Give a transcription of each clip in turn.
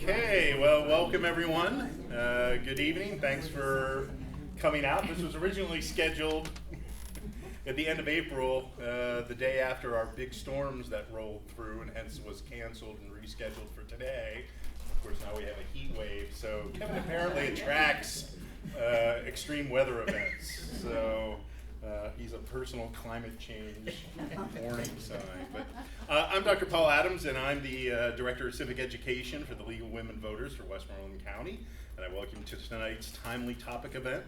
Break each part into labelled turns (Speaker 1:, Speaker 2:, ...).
Speaker 1: Okay, well, welcome everyone. Good evening. Thanks for coming out. This was originally scheduled at the end of April, the day after our big storms that rolled through, and hence was canceled and rescheduled for today. Of course, now we have a heat wave, so Kevin apparently attracts extreme weather events. So he's a personal climate change warning sign. But I'm Dr. Paul Adams, and I'm the Director of Civic Education for the League of Women Voters for Westmoreland County, and I welcome you to tonight's timely topic event.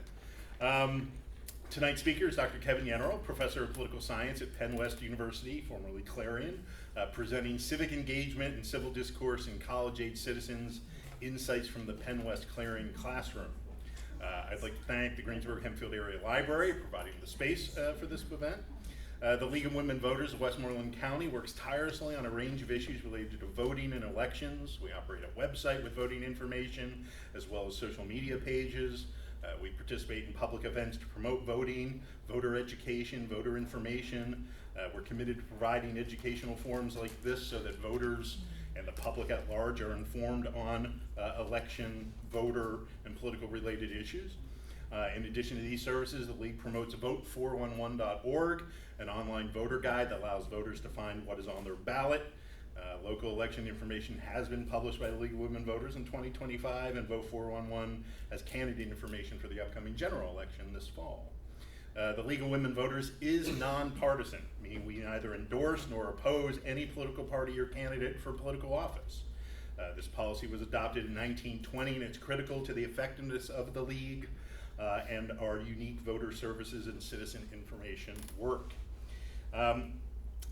Speaker 1: Tonight's speaker is Dr. Kevin Yenerall, Professor of Political Science at PennWest University, formerly Clarion, presenting Civic Engagement and Civil Discourse in College-Age Citizens, Insights from the PennWest Clarion Classroom. I'd like to thank the Greensburg-Hempfield Area Library for providing the space for this event. The League of Women Voters of Westmoreland County works tirelessly on a range of issues related to voting and elections. We operate a website with voting information, as well as social media pages. We participate in public events to promote voting, voter education, voter information. We're committed to providing educational forums like this so that voters and the public at large are informed on election, voter, and political related issues. In addition to these services, the League promotes vote411.org, an online voter guide that allows voters to find what is on their ballot. Local election information has been published by the League of Women Voters in 2025, and Vote 411 has candidate information for the upcoming general election this fall. The League of Women Voters is nonpartisan, meaning we neither endorse nor oppose any political party or candidate for political office. This policy was adopted in 1920, and it's critical to the effectiveness of the League and our unique voter services and citizen information work.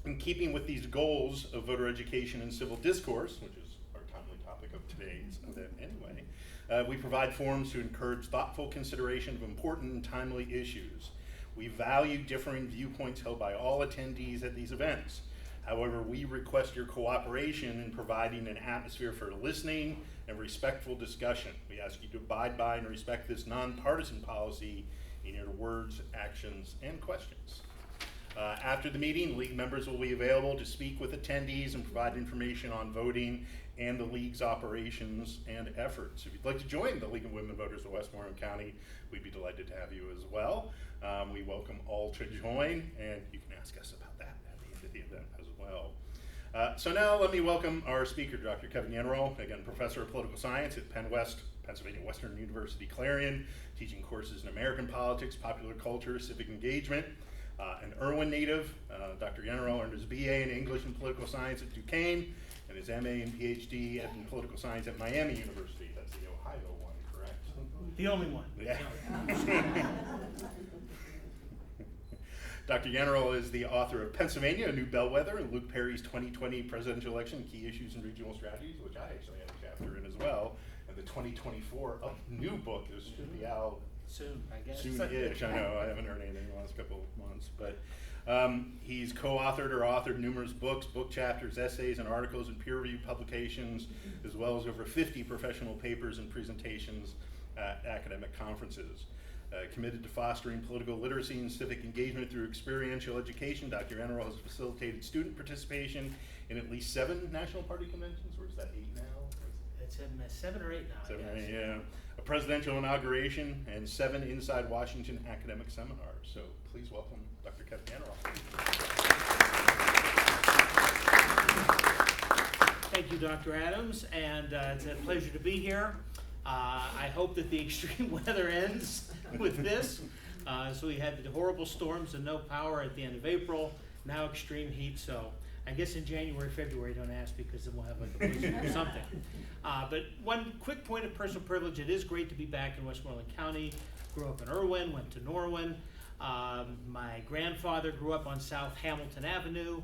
Speaker 1: In keeping with these goals of voter education and civil discourse, which is our timely topic of today's event anyway, we provide forums to encourage thoughtful consideration of important and timely issues. We value differing viewpoints held by all attendees at these events. However, we request your cooperation in providing an atmosphere for listening and respectful discussion. We ask you to abide by and respect this nonpartisan policy in your words, actions, and questions. After the meeting, League members will be available to speak with attendees and provide information on voting and the League's operations and efforts. If you'd like to join the League of Women Voters of Westmoreland County, we'd be delighted to have you as well. We welcome all to join, and you can ask us about that at the end of the event as well. So now let me welcome our speaker, Dr. Kevin Yenerall, again, Professor of Political Science at PennWest, Pennsylvania Western University-Clarion, teaching courses in American politics, popular culture, civic engagement. An Irwin native, Dr. Yenerall earned his BA in English and Political Science at Duquesne and his MA and PhD in Political Science at Miami University. That's the Ohio one, correct?
Speaker 2: The only one.
Speaker 1: Yeah. Dr. Yenerall is the author of Pennsylvania, A New Bellwether, and Luke Perry's 2020 Presidential Election, Key Issues and Regional Strategies, which I actually had a chapter in as well. And the 2024 new book should be out
Speaker 2: soon, I guess.
Speaker 1: Soon-ish, I know. I haven't heard anything in the last couple of months. But he's co-authored or authored numerous books, book chapters, essays, and articles in peer-reviewed publications, as well as over 50 professional papers and presentations at academic conferences. Committed to fostering political literacy and civic engagement through experiential education, Dr. Yenerall has facilitated student participation in at least 7 national party conventions, or is that 8 now?
Speaker 2: It's in 7 or 8 now,
Speaker 1: 7
Speaker 2: I guess.
Speaker 1: or 8, yeah. A presidential inauguration and 7 Inside Washington academic seminars. So please welcome Dr. Kevin Yenerall.
Speaker 2: Thank you, Dr. Adams, and it's a pleasure to be here. I hope that the extreme weather ends with this. So we had the horrible storms and no power at the end of April, now extreme heat, so I guess in January, February, don't ask, because then we'll have like a blizzard or something. But one quick point of personal privilege, it is great to be back in Westmoreland County. Grew up in Irwin, went to Norwin. My grandfather grew up on South Hamilton Avenue.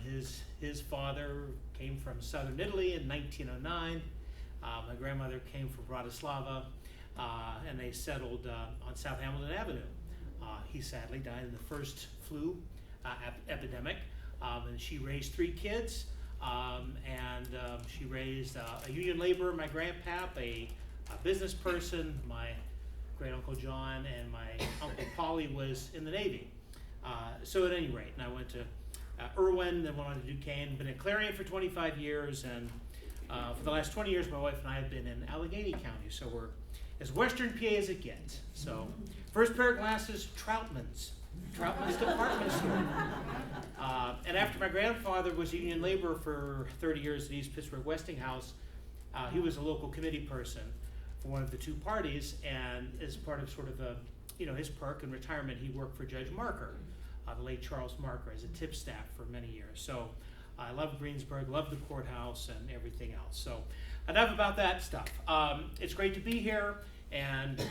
Speaker 2: His father came from southern Italy in 1909. My grandmother came from Bratislava, and they settled on South Hamilton Avenue. He sadly died in the first flu epidemic. And she raised 3 kids, and she raised a union laborer, my grandpap, a business person, my great Uncle John, and my Uncle Polly was in the Navy. So at any rate, and I went to Irwin, then went on to Duquesne, been at Clarion for 25 years, and For the last 20 years, my wife and I have been in Allegheny County, so we're as Western PA as it gets. So, first pair of glasses, Troutman's department store. And after my grandfather was union labor for 30 years at East Pittsburgh Westinghouse, he was a local committee person for one of the two parties, and as part of sort of his perk in retirement, he worked for Judge Marker, the late Charles Marker, as a tip staff for many years. So I love Greensburg, love the courthouse and everything else. So enough about that stuff. It's great to be here, and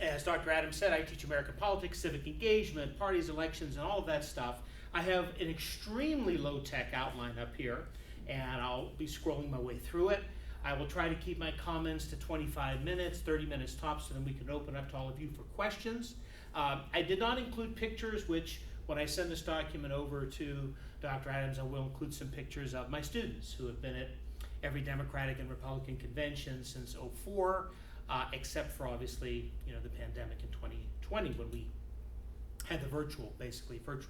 Speaker 2: as Dr. Adams said, I teach American politics, civic engagement, parties, elections, and all of that stuff. I have an extremely low-tech outline up here, and I'll be scrolling my way through it. I will try to keep my comments to 25 minutes, 30 minutes tops, so then we can open up to all of you for questions. I did not include pictures, which when I send this document over to Dr. Adams, I will include some pictures of my students who have been at every Democratic and Republican convention since '04, except for obviously, the pandemic in 2020 when we had the virtual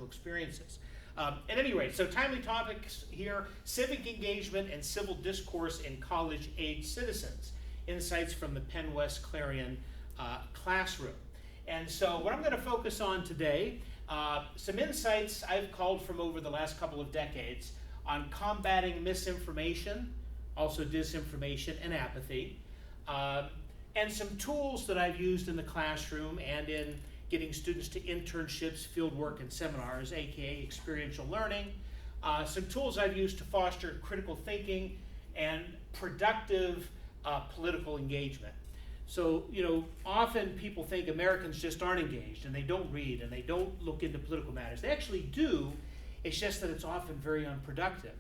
Speaker 2: experiences. At any rate, so timely topics here: civic engagement and civil discourse in college-age citizens, insights from the PennWest-Clarion classroom. And so what I'm going to focus on today, some insights I've culled from over the last couple of decades on combating misinformation, also disinformation and apathy, and some tools that I've used in the classroom and in getting students to internships, fieldwork, and seminars, aka experiential learning, some tools I've used to foster critical thinking and productive political engagement. So, often people think Americans just aren't engaged and they don't read and they don't look into political matters. They actually do, it's just that it's often very unproductive,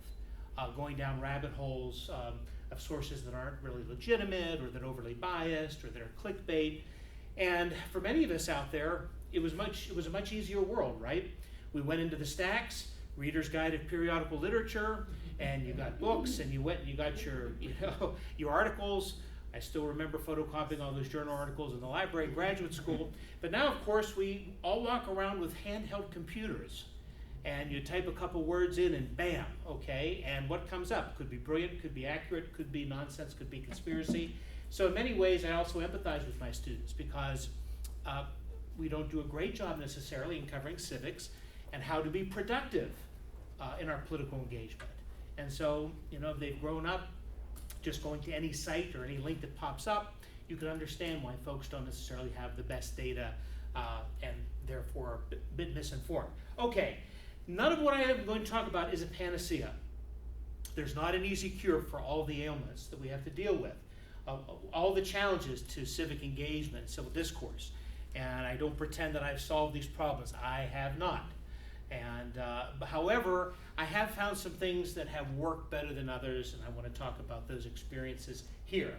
Speaker 2: going down rabbit holes of sources that aren't really legitimate or that are overly biased or that are clickbait. And for many of us out there, it was a much easier world, right? We went into the stacks, Reader's Guide of Periodical Literature, and you got books, and you went and you got your articles. I still remember photocopying all those journal articles in the library in graduate school. But now, of course, we all walk around with handheld computers. And you type a couple words in and bam, okay? And what comes up? Could be brilliant, could be accurate, could be nonsense, could be conspiracy. So in many ways, I also empathize with my students because we don't do a great job necessarily in covering civics and how to be productive in our political engagement. And so, if they've grown up just going to any site or any link that pops up, you can understand why folks don't necessarily have the best data and therefore are a bit misinformed. Okay, none of what I am going to talk about is a panacea. There's not an easy cure for all the ailments that we have to deal with, all the challenges to civic engagement, civil discourse. And I don't pretend that I've solved these problems. I have not. And however, I have found some things that have worked better than others, and I want to talk about those experiences here.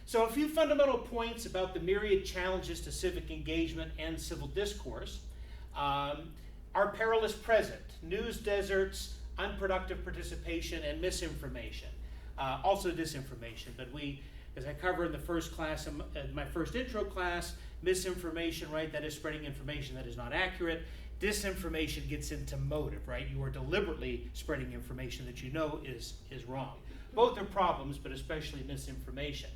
Speaker 2: So a few fundamental points about the myriad challenges to civic engagement and civil discourse. Our perilous present, news deserts, unproductive participation, and misinformation. Also disinformation, but as I cover in the first class, my first intro class, misinformation, right, that is spreading information that is not accurate. Disinformation gets into motive, right? You are deliberately spreading information that you know is wrong. Both are problems, but especially misinformation.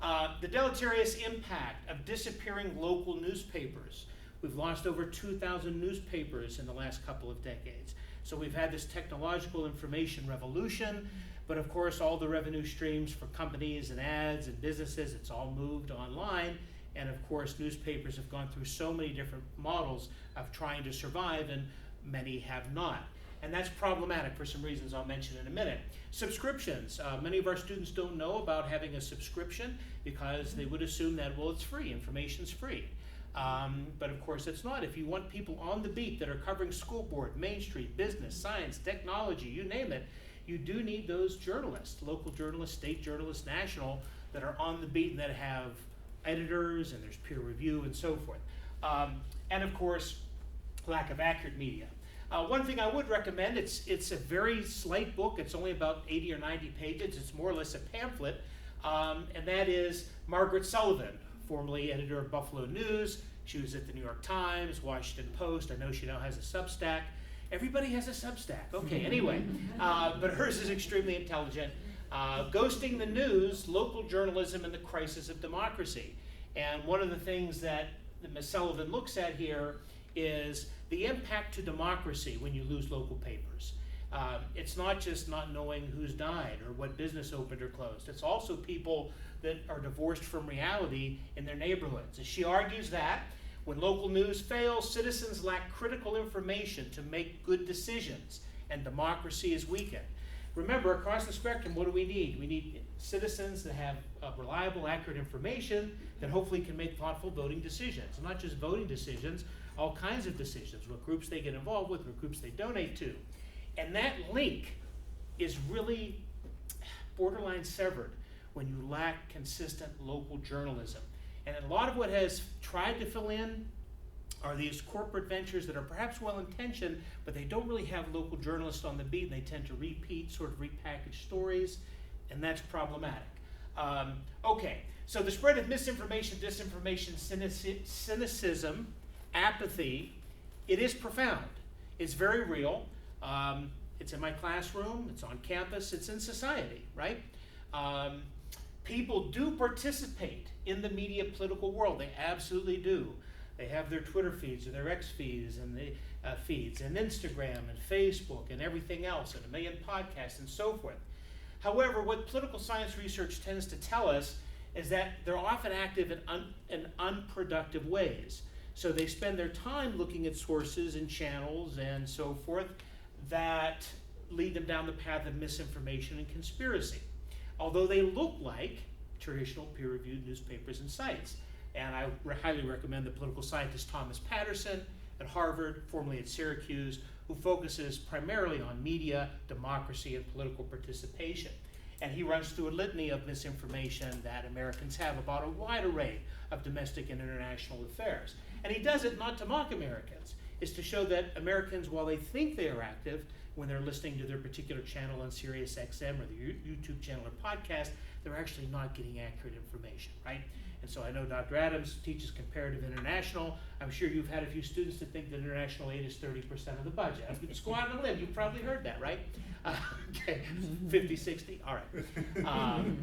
Speaker 2: The deleterious impact of disappearing local newspapers. We've lost over 2,000 newspapers in the last couple of decades. So we've had this technological information revolution, but of course all the revenue streams for companies and ads and businesses, it's all moved online. And of course, newspapers have gone through so many different models of trying to survive, and many have not. And that's problematic for some reasons I'll mention in a minute. Subscriptions. Many of our students don't know about having a subscription because they would assume that, well, it's free, information's free. But of course it's not. If you want people on the beat that are covering school board, Main Street, business, science, technology, you name it, you do need those journalists, local journalists, state journalists, national, that are on the beat and that have editors and there's peer review and so forth. And of course, lack of accurate media. One thing I would recommend, it's a very slight book. It's only about 80 or 90 pages. It's more or less a pamphlet. And that is Margaret Sullivan, formerly editor of Buffalo News. She was at the New York Times, Washington Post. I know she now has a Substack. Everybody has a Substack. Okay, anyway. But hers is extremely intelligent. Ghosting the news, local journalism and the crisis of democracy. And one of the things that Ms. Sullivan looks at here is the impact to democracy when you lose local papers. It's not just not knowing who's died or what business opened or closed. It's also people that are divorced from reality in their neighborhoods. As she argues that when local news fails, citizens lack critical information to make good decisions, and democracy is weakened. Remember, across the spectrum, what do we need? We need citizens that have reliable, accurate information that hopefully can make thoughtful voting decisions. And not just voting decisions, all kinds of decisions, what groups they get involved with, what groups they donate to. And that link is really borderline severed when you lack consistent local journalism. And a lot of what has tried to fill in are these corporate ventures that are perhaps well-intentioned, but they don't really have local journalists on the beat, and they tend to repeat, sort of repackaged stories, and that's problematic. Okay, so the spread of misinformation, disinformation, cynicism, apathy, it is profound. It's very real. It's in my classroom, it's on campus, it's in society, right? People do participate in the media political world. They absolutely do. They have their Twitter feeds or their X feeds and the feeds and Instagram and Facebook and everything else and a million podcasts and so forth. However, what political science research tends to tell us is that they're often active in unproductive ways. So they spend their time looking at sources and channels and so forth that lead them down the path of misinformation and conspiracy, although they look like traditional peer-reviewed newspapers and sites. And I highly recommend the political scientist Thomas Patterson at Harvard, formerly at Syracuse, who focuses primarily on media, democracy, and political participation. And he runs through a litany of misinformation that Americans have about a wide array of domestic and international affairs. And he does it not to mock Americans. It's to show that Americans, while they think they are active when they're listening to their particular channel on Sirius XM or the YouTube channel or podcast, they're actually not getting accurate information, right? And so I know Dr. Adams teaches comparative international. I'm sure you've had a few students that think that international aid is 30% of the budget. Just go out on a limb. You've probably heard that, right? Okay, 50, 60, all right.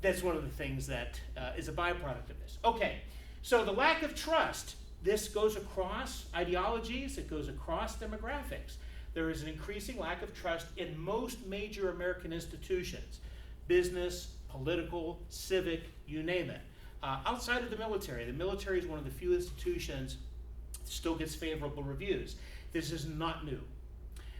Speaker 2: That's one of the things that is a byproduct of this. Okay, so the lack of trust. This goes across ideologies, it goes across demographics. There is an increasing lack of trust in most major American institutions, business, political, civic, you name it. Outside of the military is one of the few institutions that still gets favorable reviews. This is not new.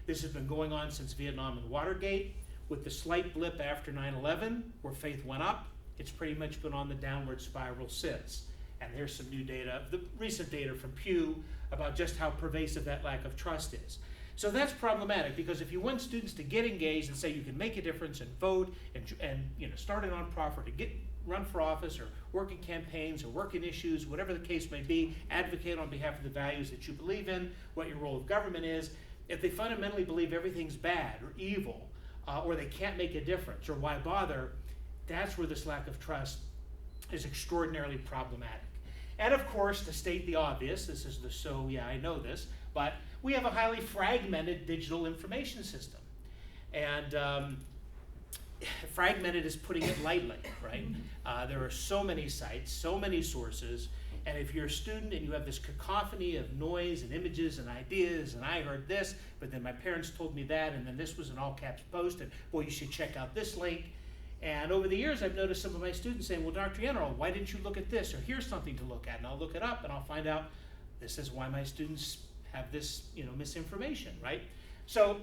Speaker 2: This has been going on since Vietnam and Watergate, with the slight blip after 9/11, where faith went up. It's pretty much been on the downward spiral since. And here's some new data, the recent data from Pew about just how pervasive that lack of trust is. So that's problematic, because if you want students to get engaged and say you can make a difference and vote and start a nonprofit to run for office or work in campaigns or work in issues, whatever the case may be, advocate on behalf of the values that you believe in, what your role of government is, if they fundamentally believe everything's bad or evil, or they can't make a difference, or why bother, that's where this lack of trust is extraordinarily problematic. And of course, to state the obvious, this is the so, yeah, I know this, but we have a highly fragmented digital information system. And fragmented is putting it lightly, right? There are so many sites, so many sources, and if you're a student and you have this cacophony of noise and images and ideas, and I heard this, but then my parents told me that, and then this was an all caps post, and boy, you should check out this link. And over the years, I've noticed some of my students saying, well, Dr. Yenerall, why didn't you look at this? Or here's something to look at. And I'll look it up and I'll find out this is why my students have this, misinformation, right? So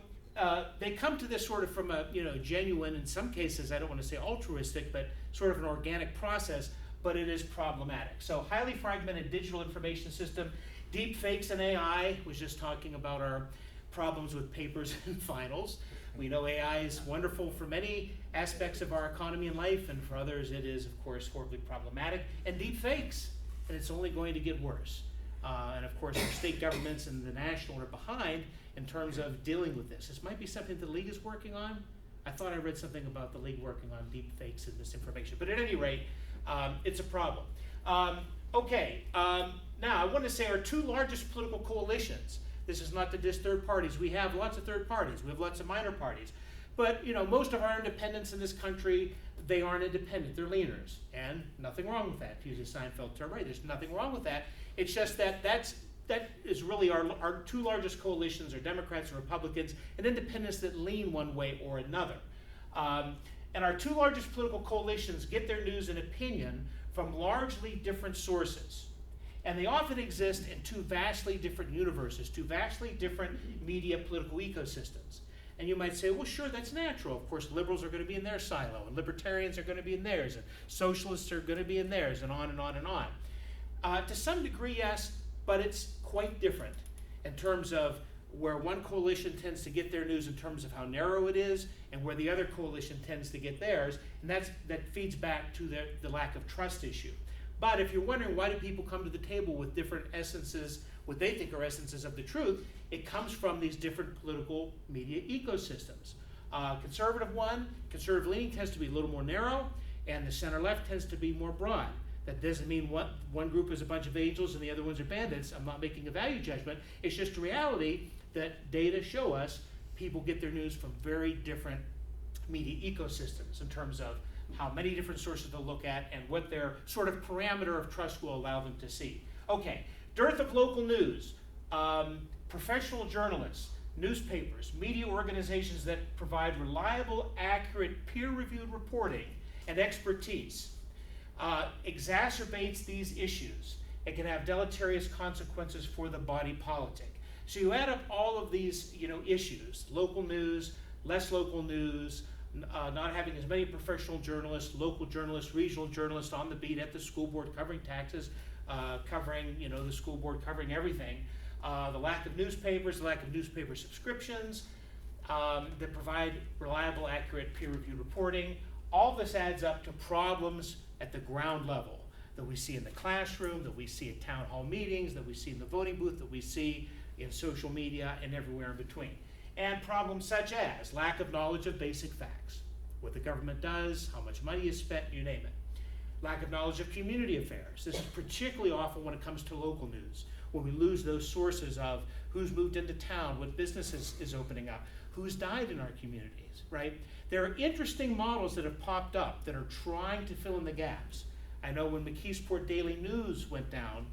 Speaker 2: they come to this sort of from a, genuine, in some cases, I don't want to say altruistic, but sort of an organic process, but it is problematic. So highly fragmented digital information system, deep fakes and AI, was just talking about our problems with papers and finals. We know AI is wonderful for many aspects of our economy and life, and for others it is, of course, horribly problematic. And deep fakes, and it's only going to get worse. And of course, our state governments and the national are behind in terms of dealing with this. This might be something the League is working on. I thought I read something about the League working on deep fakes and misinformation. But at any rate, it's a problem. Now I want to say our two largest political coalitions. This is not to diss third parties. We have lots of third parties. We have lots of minor parties. But most of our independents in this country, they aren't independent, they're leaners. And nothing wrong with that, to use a Seinfeld term, right? There's nothing wrong with that. It's just that that is really our two largest coalitions are Democrats and Republicans, and independents that lean one way or another. And our two largest political coalitions get their news and opinion from largely different sources. And they often exist in two vastly different universes, two vastly different media political ecosystems. And you might say, well, sure, that's natural. Of course, liberals are going to be in their silo, and libertarians are going to be in theirs, and socialists are going to be in theirs, and on and on and on. To some degree, yes, but it's quite different in terms of where one coalition tends to get their news in terms of how narrow it is, and where the other coalition tends to get theirs, and that feeds back to the lack of trust issue. But if you're wondering why do people come to the table with different essences, what they think are essences of the truth, it comes from these different political media ecosystems. Conservative leaning tends to be a little more narrow, and the center left tends to be more broad. That doesn't mean one group is a bunch of angels and the other ones are bandits. I'm not making a value judgment. It's just a reality that data show us people get their news from very different media ecosystems in terms of how many different sources to look at and what their sort of parameter of trust will allow them to see. Okay, dearth of local news, professional journalists, newspapers, media organizations that provide reliable, accurate, peer-reviewed reporting and expertise exacerbates these issues. It can have deleterious consequences for the body politic. So you add up all of these issues, local news, less local news, not having as many professional journalists, local journalists, regional journalists on the beat at the school board covering taxes, covering the school board covering everything, the lack of newspapers, the lack of newspaper subscriptions that provide reliable, accurate, peer-reviewed reporting. All this adds up to problems at the ground level that we see in the classroom, that we see at town hall meetings, that we see in the voting booth, that we see in social media and everywhere in between. And problems such as lack of knowledge of basic facts, what the government does, how much money is spent, you name it. Lack of knowledge of community affairs. This is particularly often when it comes to local news, when we lose those sources of who's moved into town, what business is opening up, who's died in our communities, right? There are interesting models that have popped up that are trying to fill in the gaps. I know when McKeesport Daily News went down,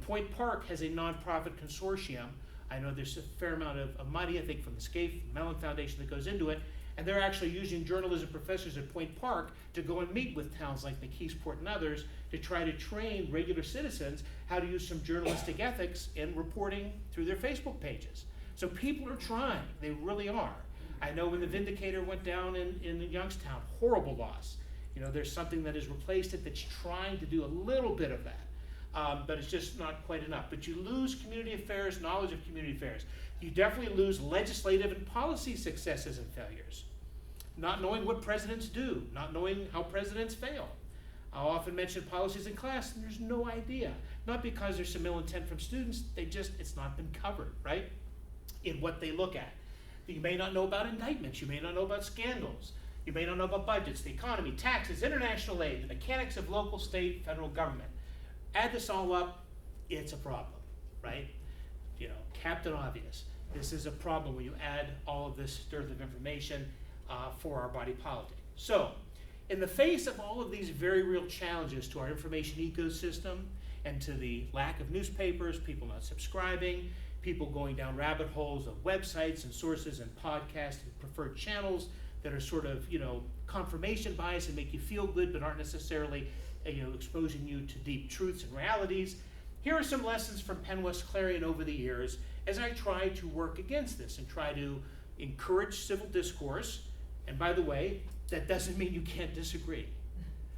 Speaker 2: Point Park has a nonprofit consortium. I know there's a fair amount of money, I think, from the Scaife Mellon Foundation that goes into it, and they're actually using journalism professors at Point Park to go and meet with towns like McKeesport and others to try to train regular citizens how to use some journalistic ethics in reporting through their Facebook pages. So people are trying, they really are. I know when the Vindicator went down in Youngstown, horrible loss. There's something that has replaced it that's trying to do a little bit of that. But it's just not quite enough. But you lose community affairs, knowledge of community affairs. You definitely lose legislative and policy successes and failures. Not knowing what presidents do, not knowing how presidents fail. I'll often mention policies in class and there's no idea. Not because there's some ill intent from students, it's not been covered, right? In what they look at. You may not know about indictments, you may not know about scandals, you may not know about budgets, the economy, taxes, international aid, the mechanics of local, state, federal government. Add this all up, it's a problem, right? Captain Obvious. This is a problem when you add all of this dearth of information for our body politic. So, in the face of all of these very real challenges to our information ecosystem and to the lack of newspapers, people not subscribing, people going down rabbit holes of websites and sources and podcasts and preferred channels that are sort of, confirmation bias and make you feel good but aren't necessarily exposing you to deep truths and realities. Here are some lessons from PennWest-Clarion over the years as I try to work against this and try to encourage civil discourse. And by the way, that doesn't mean you can't disagree.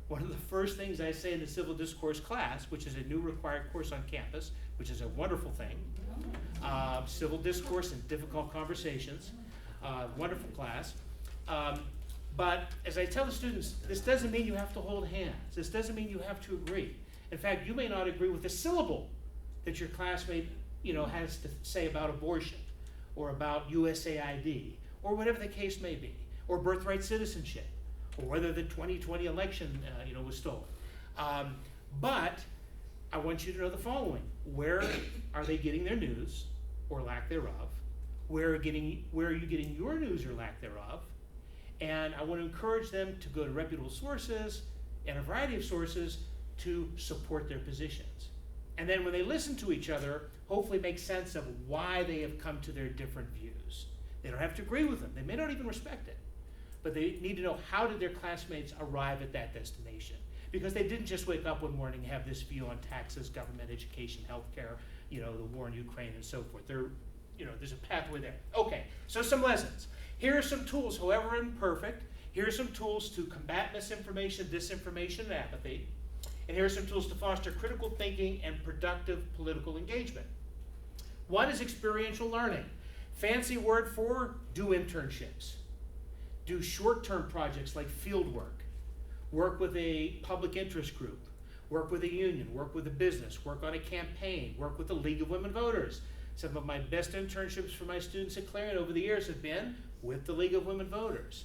Speaker 2: One of the first things I say in the civil discourse class, which is a new required course on campus, which is a wonderful thing, civil discourse and difficult conversations, wonderful class. But as I tell the students, this doesn't mean you have to hold hands. This doesn't mean you have to agree. In fact, you may not agree with the syllable that your classmate, has to say about abortion, or about USAID, or whatever the case may be, or birthright citizenship, or whether the 2020 election, was stolen. But I want you to know the following: where are they getting their news, or lack thereof? Where are you getting your news, or lack thereof? And I want to encourage them to go to reputable sources and a variety of sources to support their positions. And then when they listen to each other, hopefully make sense of why they have come to their different views. They don't have to agree with them. They may not even respect it. But they need to know, how did their classmates arrive at that destination? Because they didn't just wake up one morning and have this view on taxes, government, education, healthcare, the war in Ukraine and so forth. There's a pathway there. Okay, so some lessons. Here are some tools, however imperfect. Here are some tools to combat misinformation, disinformation, and apathy. And here are some tools to foster critical thinking and productive political engagement. One is experiential learning. Fancy word for do internships. Do short-term projects like field work. Work with a public interest group. Work with a union. Work with a business. Work on a campaign. Work with the League of Women Voters. Some of my best internships for my students at Clarion over the years have been with the League of Women Voters.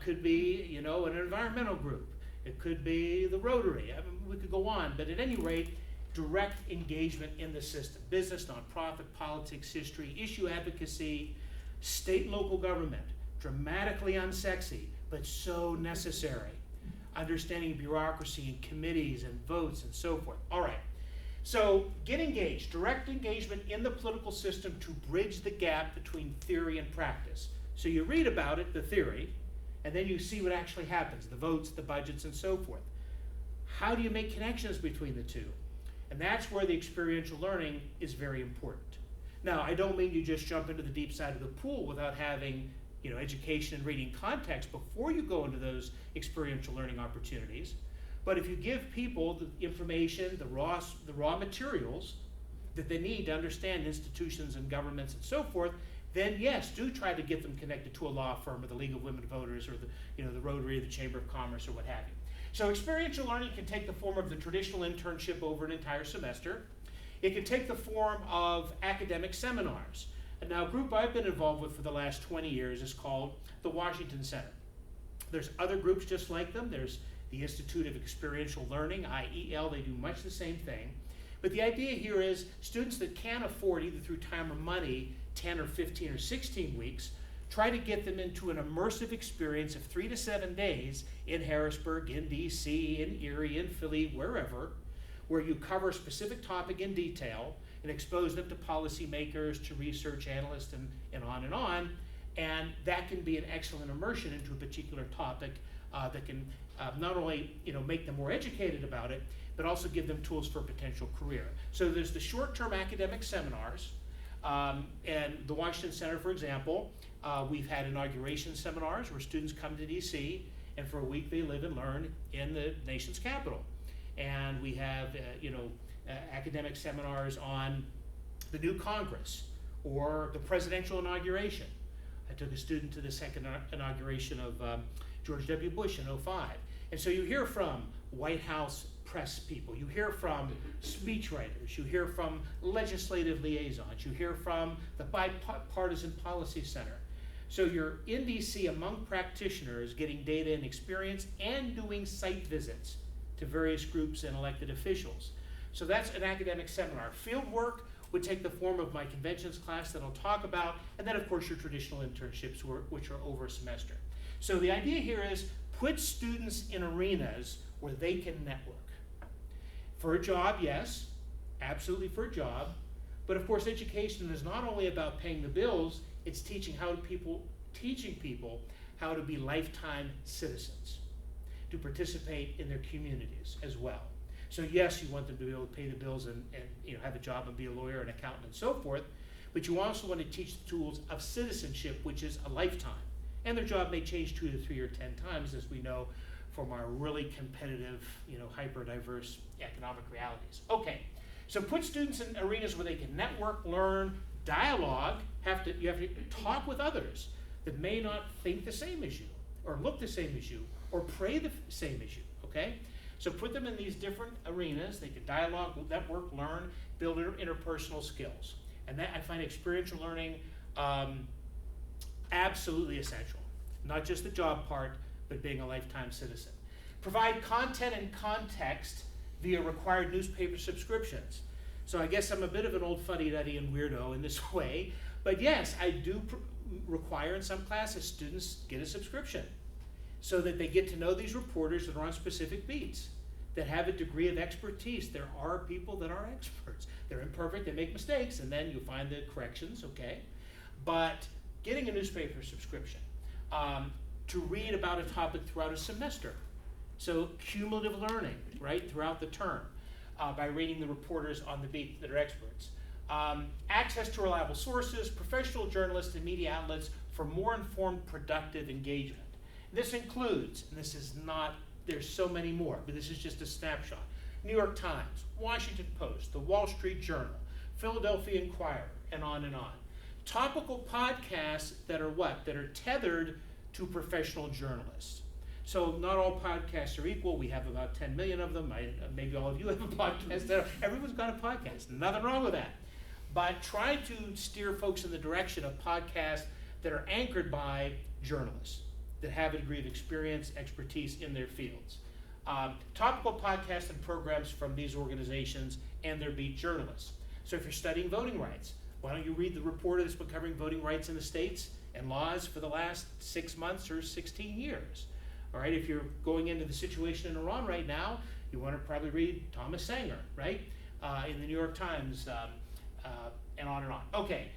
Speaker 2: Could be, an environmental group. It could be the Rotary. I mean, we could go on, but at any rate, direct engagement in the system. Business, nonprofit, politics, history, issue advocacy, state and local government. Dramatically unsexy, but so necessary. Understanding bureaucracy and committees and votes and so forth. All right. So get engaged, direct engagement in the political system to bridge the gap between theory and practice. So you read about it, the theory, and then you see what actually happens, the votes, the budgets, and so forth. How do you make connections between the two? And that's where the experiential learning is very important. Now, I don't mean you just jump into the deep side of the pool without having education and reading context before you go into those experiential learning opportunities. But if you give people the information, the raw materials that they need to understand institutions and governments and so forth, then yes, do try to get them connected to a law firm or the League of Women Voters or the Rotary, the Chamber of Commerce, or what have you. So experiential learning can take the form of the traditional internship over an entire semester. It can take the form of academic seminars. And now a group I've been involved with for the last 20 years is called the Washington Center. There's other groups just like them. There's the Institute of Experiential Learning, IEL. They do much the same thing. But the idea here is students that can't afford, either through time or money, 10 or 15 or 16 weeks, try to get them into an immersive experience of 3 to 7 days in Harrisburg, in DC, in Erie, in Philly, wherever, where you cover a specific topic in detail and expose them to policymakers, to research analysts, and on and on. And that can be an excellent immersion into a particular topic that can not only make them more educated about it, but also give them tools for a potential career. So there's the short-term academic seminars, and the Washington Center, for example, we've had inauguration seminars where students come to DC, and for a week they live and learn in the nation's capital. And we have academic seminars on the new Congress or the presidential inauguration. I took a student to the second inauguration of George W. Bush in 2005. And so you hear from White House press people, you hear from speechwriters, you hear from legislative liaisons, you hear from the Bipartisan Policy Center. So you're in DC among practitioners getting data and experience and doing site visits to various groups and elected officials. So that's an academic seminar. Field work would take the form of my conventions class that I'll talk about, and then of course your traditional internships, which are over a semester. So the idea here is put students in arenas where they can network. For a job, yes, absolutely for a job, but of course education is not only about paying the bills, it's teaching people how to be lifetime citizens, to participate in their communities as well. So yes, you want them to be able to pay the bills and have a job and be a lawyer, an accountant, and so forth, but you also want to teach the tools of citizenship, which is a lifetime. And their job may change 2 to 3 or 10 times, as we know from our really competitive, hyper-diverse economic realities. Okay, so put students in arenas where they can network, learn, dialogue. You have to talk with others that may not think the same as you, or look the same as you, or pray the same as you, okay? So put them in these different arenas. They can dialogue, network, learn, build interpersonal skills. And that, I find experiential learning absolutely essential. Not just the job part, but being a lifetime citizen. Provide content and context via required newspaper subscriptions. So I guess I'm a bit of an old fuddy-duddy and weirdo in this way, but yes, I do require in some classes students get a subscription so that they get to know these reporters that are on specific beats, that have a degree of expertise. There are people that are experts. They're imperfect, they make mistakes, and then you find the corrections, okay? But getting a newspaper subscription to read about a topic throughout a semester. So cumulative learning, right, throughout the term by reading the reporters on the beat that are experts. Access to reliable sources, professional journalists and media outlets for more informed, productive engagement. This includes, and this is not, there's so many more, but this is just a snapshot. New York Times, Washington Post, the Wall Street Journal, Philadelphia Inquirer, and on and on. Topical podcasts that are what? That are tethered to professional journalists. So not all podcasts are equal. We have about 10 million of them. Maybe all of you have a podcast. Everyone's got a podcast. Nothing wrong with that. But try to steer folks in the direction of podcasts that are anchored by journalists that have a degree of experience, expertise in their fields. Topical podcasts and programs from these organizations and their beat journalists. So if you're studying voting rights, why don't you read the reporter that's been covering voting rights in the states and laws for the last 6 months or 16 years? All right, if you're going into the situation in Iran right now, you want to probably read Thomas Sanger, right, in the New York Times, and on and on. Okay,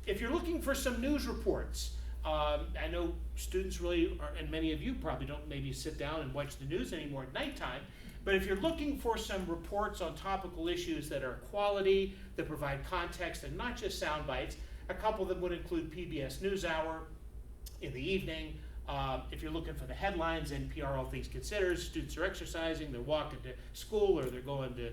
Speaker 2: if you're looking for some news reports, I know students really are, and many of you probably don't maybe sit down and watch the news anymore at nighttime, but if you're looking for some reports on topical issues that are quality, that provide context and not just sound bites, a couple of them would include PBS NewsHour in the evening. If you're looking for the headlines, NPR All Things Considered, students are exercising, they're walking to school, or they're going to,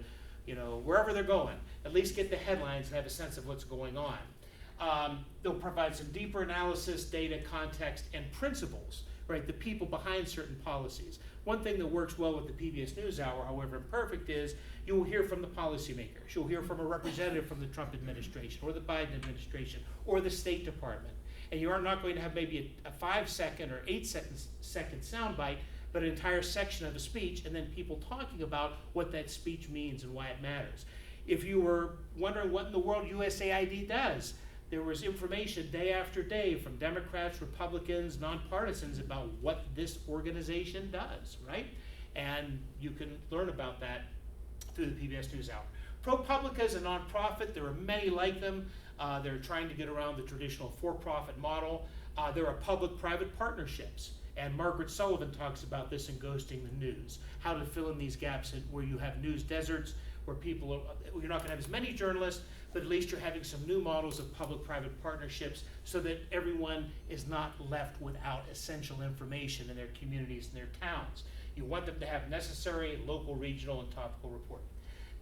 Speaker 2: wherever they're going. At least get the headlines and have a sense of what's going on. They'll provide some deeper analysis, data, context, and principles, right? The people behind certain policies. One thing that works well with the PBS NewsHour, however imperfect, is you will hear from the policymakers. You'll hear from a representative from the Trump administration, or the Biden administration, or the State Department. And you are not going to have maybe a 5-second or 8-second soundbite, but an entire section of a speech, and then people talking about what that speech means and why it matters. If you were wondering what in the world USAID does, there was information day after day from Democrats, Republicans, nonpartisans about what this organization does, right? And you can learn about that through the PBS NewsHour. ProPublica is a nonprofit. There are many like them. They're trying to get around the traditional for-profit model. There are public-private partnerships, and Margaret Sullivan talks about this in Ghosting the News, how to fill in these gaps where you have news deserts, where you're not going to have as many journalists, but at least you're having some new models of public-private partnerships so that everyone is not left without essential information in their communities and their towns. You want them to have necessary local, regional, and topical reporting.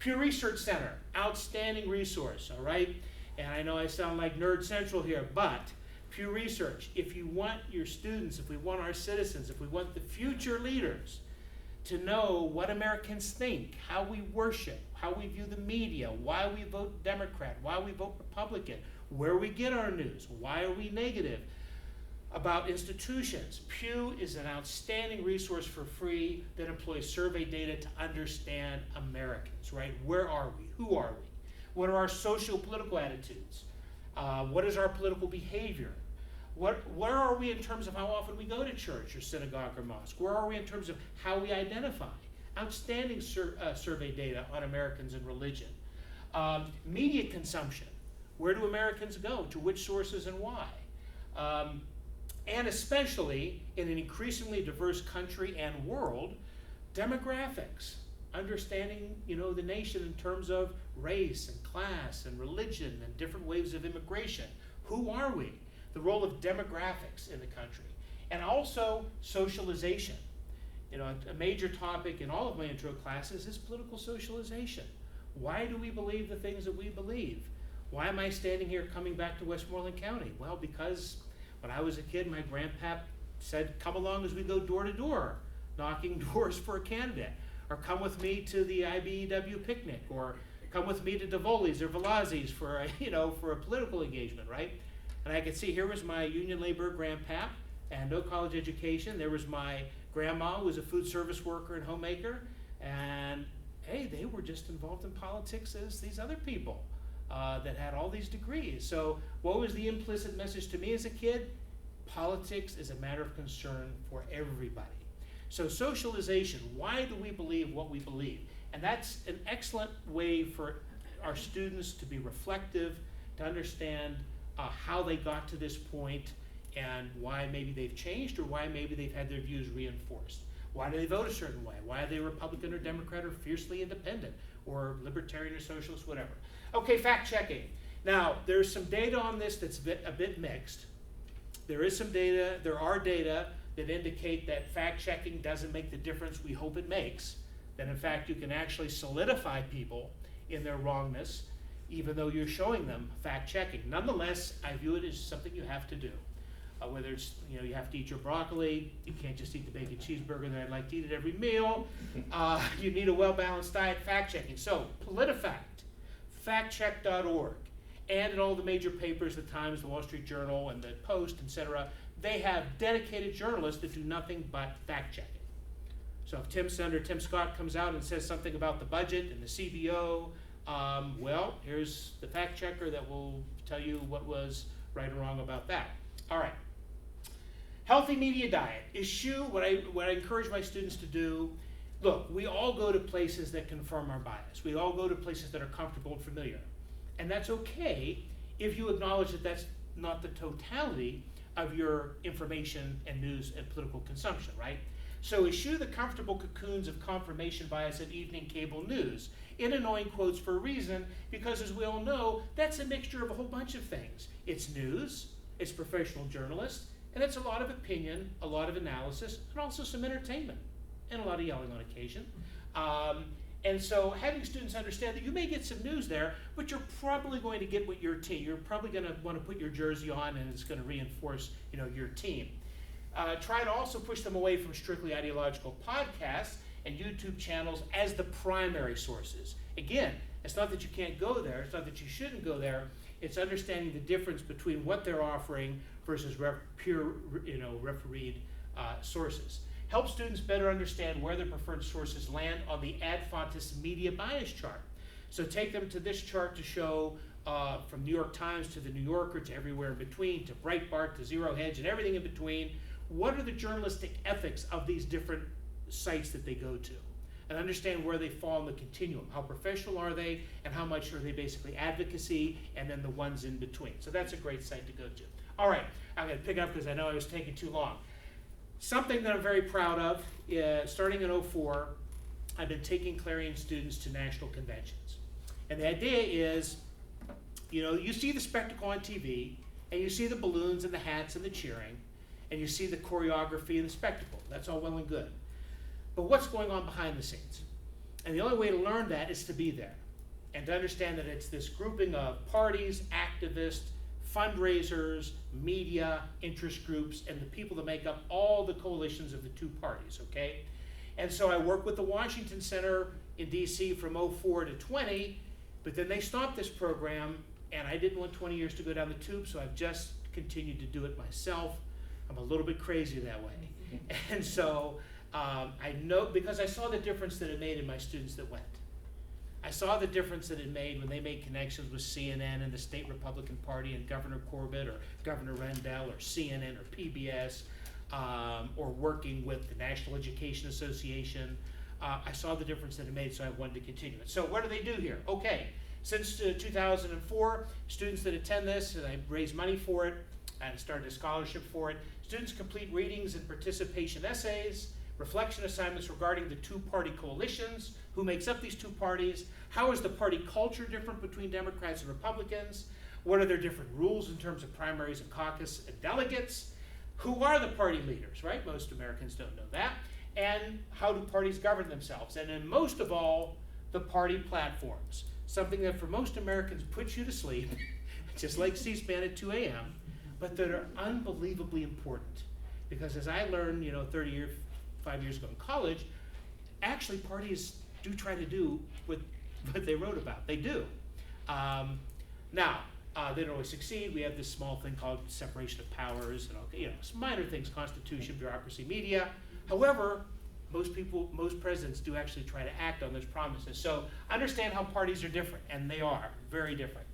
Speaker 2: Pew Research Center, outstanding resource, all right? And I know I sound like Nerd Central here, but Pew Research, if you want your students, if we want our citizens, if we want the future leaders to know what Americans think, how we worship, how we view the media, why we vote Democrat, why we vote Republican, where we get our news, why are we negative about institutions, Pew is an outstanding resource for free that employs survey data to understand Americans, right? Where are we? Who are we? What are our socio-political attitudes? What is our political behavior? Where are we in terms of how often we go to church or synagogue or mosque? Where are we in terms of how we identify? Outstanding survey data on Americans and religion. Media consumption. Where do Americans go? To which sources and why? And especially in an increasingly diverse country and world, demographics. Understanding, the nation in terms of race and class and religion and different waves of immigration. Who are we? The role of demographics in the country. And also socialization. A major topic in all of my intro classes is political socialization. Why do we believe the things that we believe? Why am I standing here coming back to Westmoreland County? Well, because when I was a kid, my grandpap said, come along as we go door to door, knocking doors for a candidate. Or come with me to the IBEW picnic, or come with me to Divoli's or Velazzi's for a political engagement, right? And I could see here was my union labor grandpap and no college education. There was my grandma who was a food service worker and homemaker, and hey, they were just involved in politics as these other people. that had all these degrees. So what was the implicit message to me as a kid? Politics is a matter of concern for everybody. So socialization, why do we believe what we believe? And that's an excellent way for our students to be reflective, to understand how they got to this point and why maybe they've changed or why maybe they've had their views reinforced. Why do they vote a certain way? Why are they Republican or Democrat or fiercely independent or libertarian or socialist, whatever. Okay, fact checking. Now, there's some data on this that's a bit mixed. There are data that indicate that fact checking doesn't make the difference we hope it makes. That in fact you can actually solidify people in their wrongness even though you're showing them fact checking. Nonetheless, I view it as something you have to do. Whether it's, you have to eat your broccoli, you can't just eat the bacon cheeseburger that I'd like to eat at every meal. You need a well-balanced diet, fact checking. So, PolitiFact, factcheck.org, and in all the major papers, the Times, the Wall Street Journal, and the Post, etc., they have dedicated journalists that do nothing but fact checking. So if Senator Tim Scott comes out and says something about the budget and the CBO, well, here's the fact checker that will tell you what was right or wrong about that. All right. Healthy media diet. What I encourage my students to do, look, we all go to places that confirm our bias. We all go to places that are comfortable and familiar. And that's okay if you acknowledge that that's not the totality of your information and news and political consumption, right? So eschew the comfortable cocoons of confirmation bias of evening cable news, in annoying quotes for a reason, because as we all know, that's a mixture of a whole bunch of things. It's news, it's professional journalists, and it's a lot of opinion, a lot of analysis, and also some entertainment, and a lot of yelling on occasion. And so having students understand that you may get some news there, but you're probably going to get what your team, you're probably going to want to put your jersey on and it's going to reinforce your team. Try to also push them away from strictly ideological podcasts and YouTube channels as the primary sources. Again, it's not that you can't go there, it's not that you shouldn't go there, it's understanding the difference between what they're offering versus pure refereed sources. Help students better understand where their preferred sources land on the Ad Fontes media bias chart. So take them to this chart to show from New York Times to the New Yorker to everywhere in between, to Breitbart to Zero Hedge and everything in between. What are the journalistic ethics of these different sites that they go to? And understand where they fall in the continuum. How professional are they, and how much are they basically advocacy, and then the ones in between. So that's a great site to go to. All right, I'm going to pick up because I know I was taking too long. Something that I'm very proud of, starting in 2004, I've been taking Clarion students to national conventions. And the idea is, you see the spectacle on TV, and you see the balloons and the hats and the cheering, and you see the choreography and the spectacle. That's all well and good. But what's going on behind the scenes? And the only way to learn that is to be there and to understand that it's this grouping of parties, activists, fundraisers, media, interest groups, and the people that make up all the coalitions of the two parties, okay? And so I worked with the Washington Center in DC from 2004 to 20, but then they stopped this program, and I didn't want 20 years to go down the tube, so I've just continued to do it myself. I'm a little bit crazy that way. And so I know, because I saw the difference that it made in my students that went. I saw the difference that it made when they made connections with CNN and the state Republican Party and Governor Corbett or Governor Rendell or CNN or PBS, or working with the National Education Association. I saw the difference that it made, so I wanted to continue it. So what do they do here? Okay, since 2004, students that attend this, and I raise money for it, and started a scholarship for it. Students complete readings and participation essays, reflection assignments regarding the two-party coalitions, who makes up these two parties, how is the party culture different between Democrats and Republicans, what are their different rules in terms of primaries and caucus and delegates, who are the party leaders, right? Most Americans don't know that, and how do parties govern themselves, and then most of all, the party platforms, something that for most Americans puts you to sleep, just like C-SPAN at 2 a.m., but that are unbelievably important. Because as I learned, 5 years ago in college, actually parties do try to do what they wrote about. They do. Now, they don't always succeed. We have this small thing called separation of powers, and some minor things, constitution, bureaucracy, media. However, most presidents do actually try to act on those promises. So understand how parties are different, and they are very different.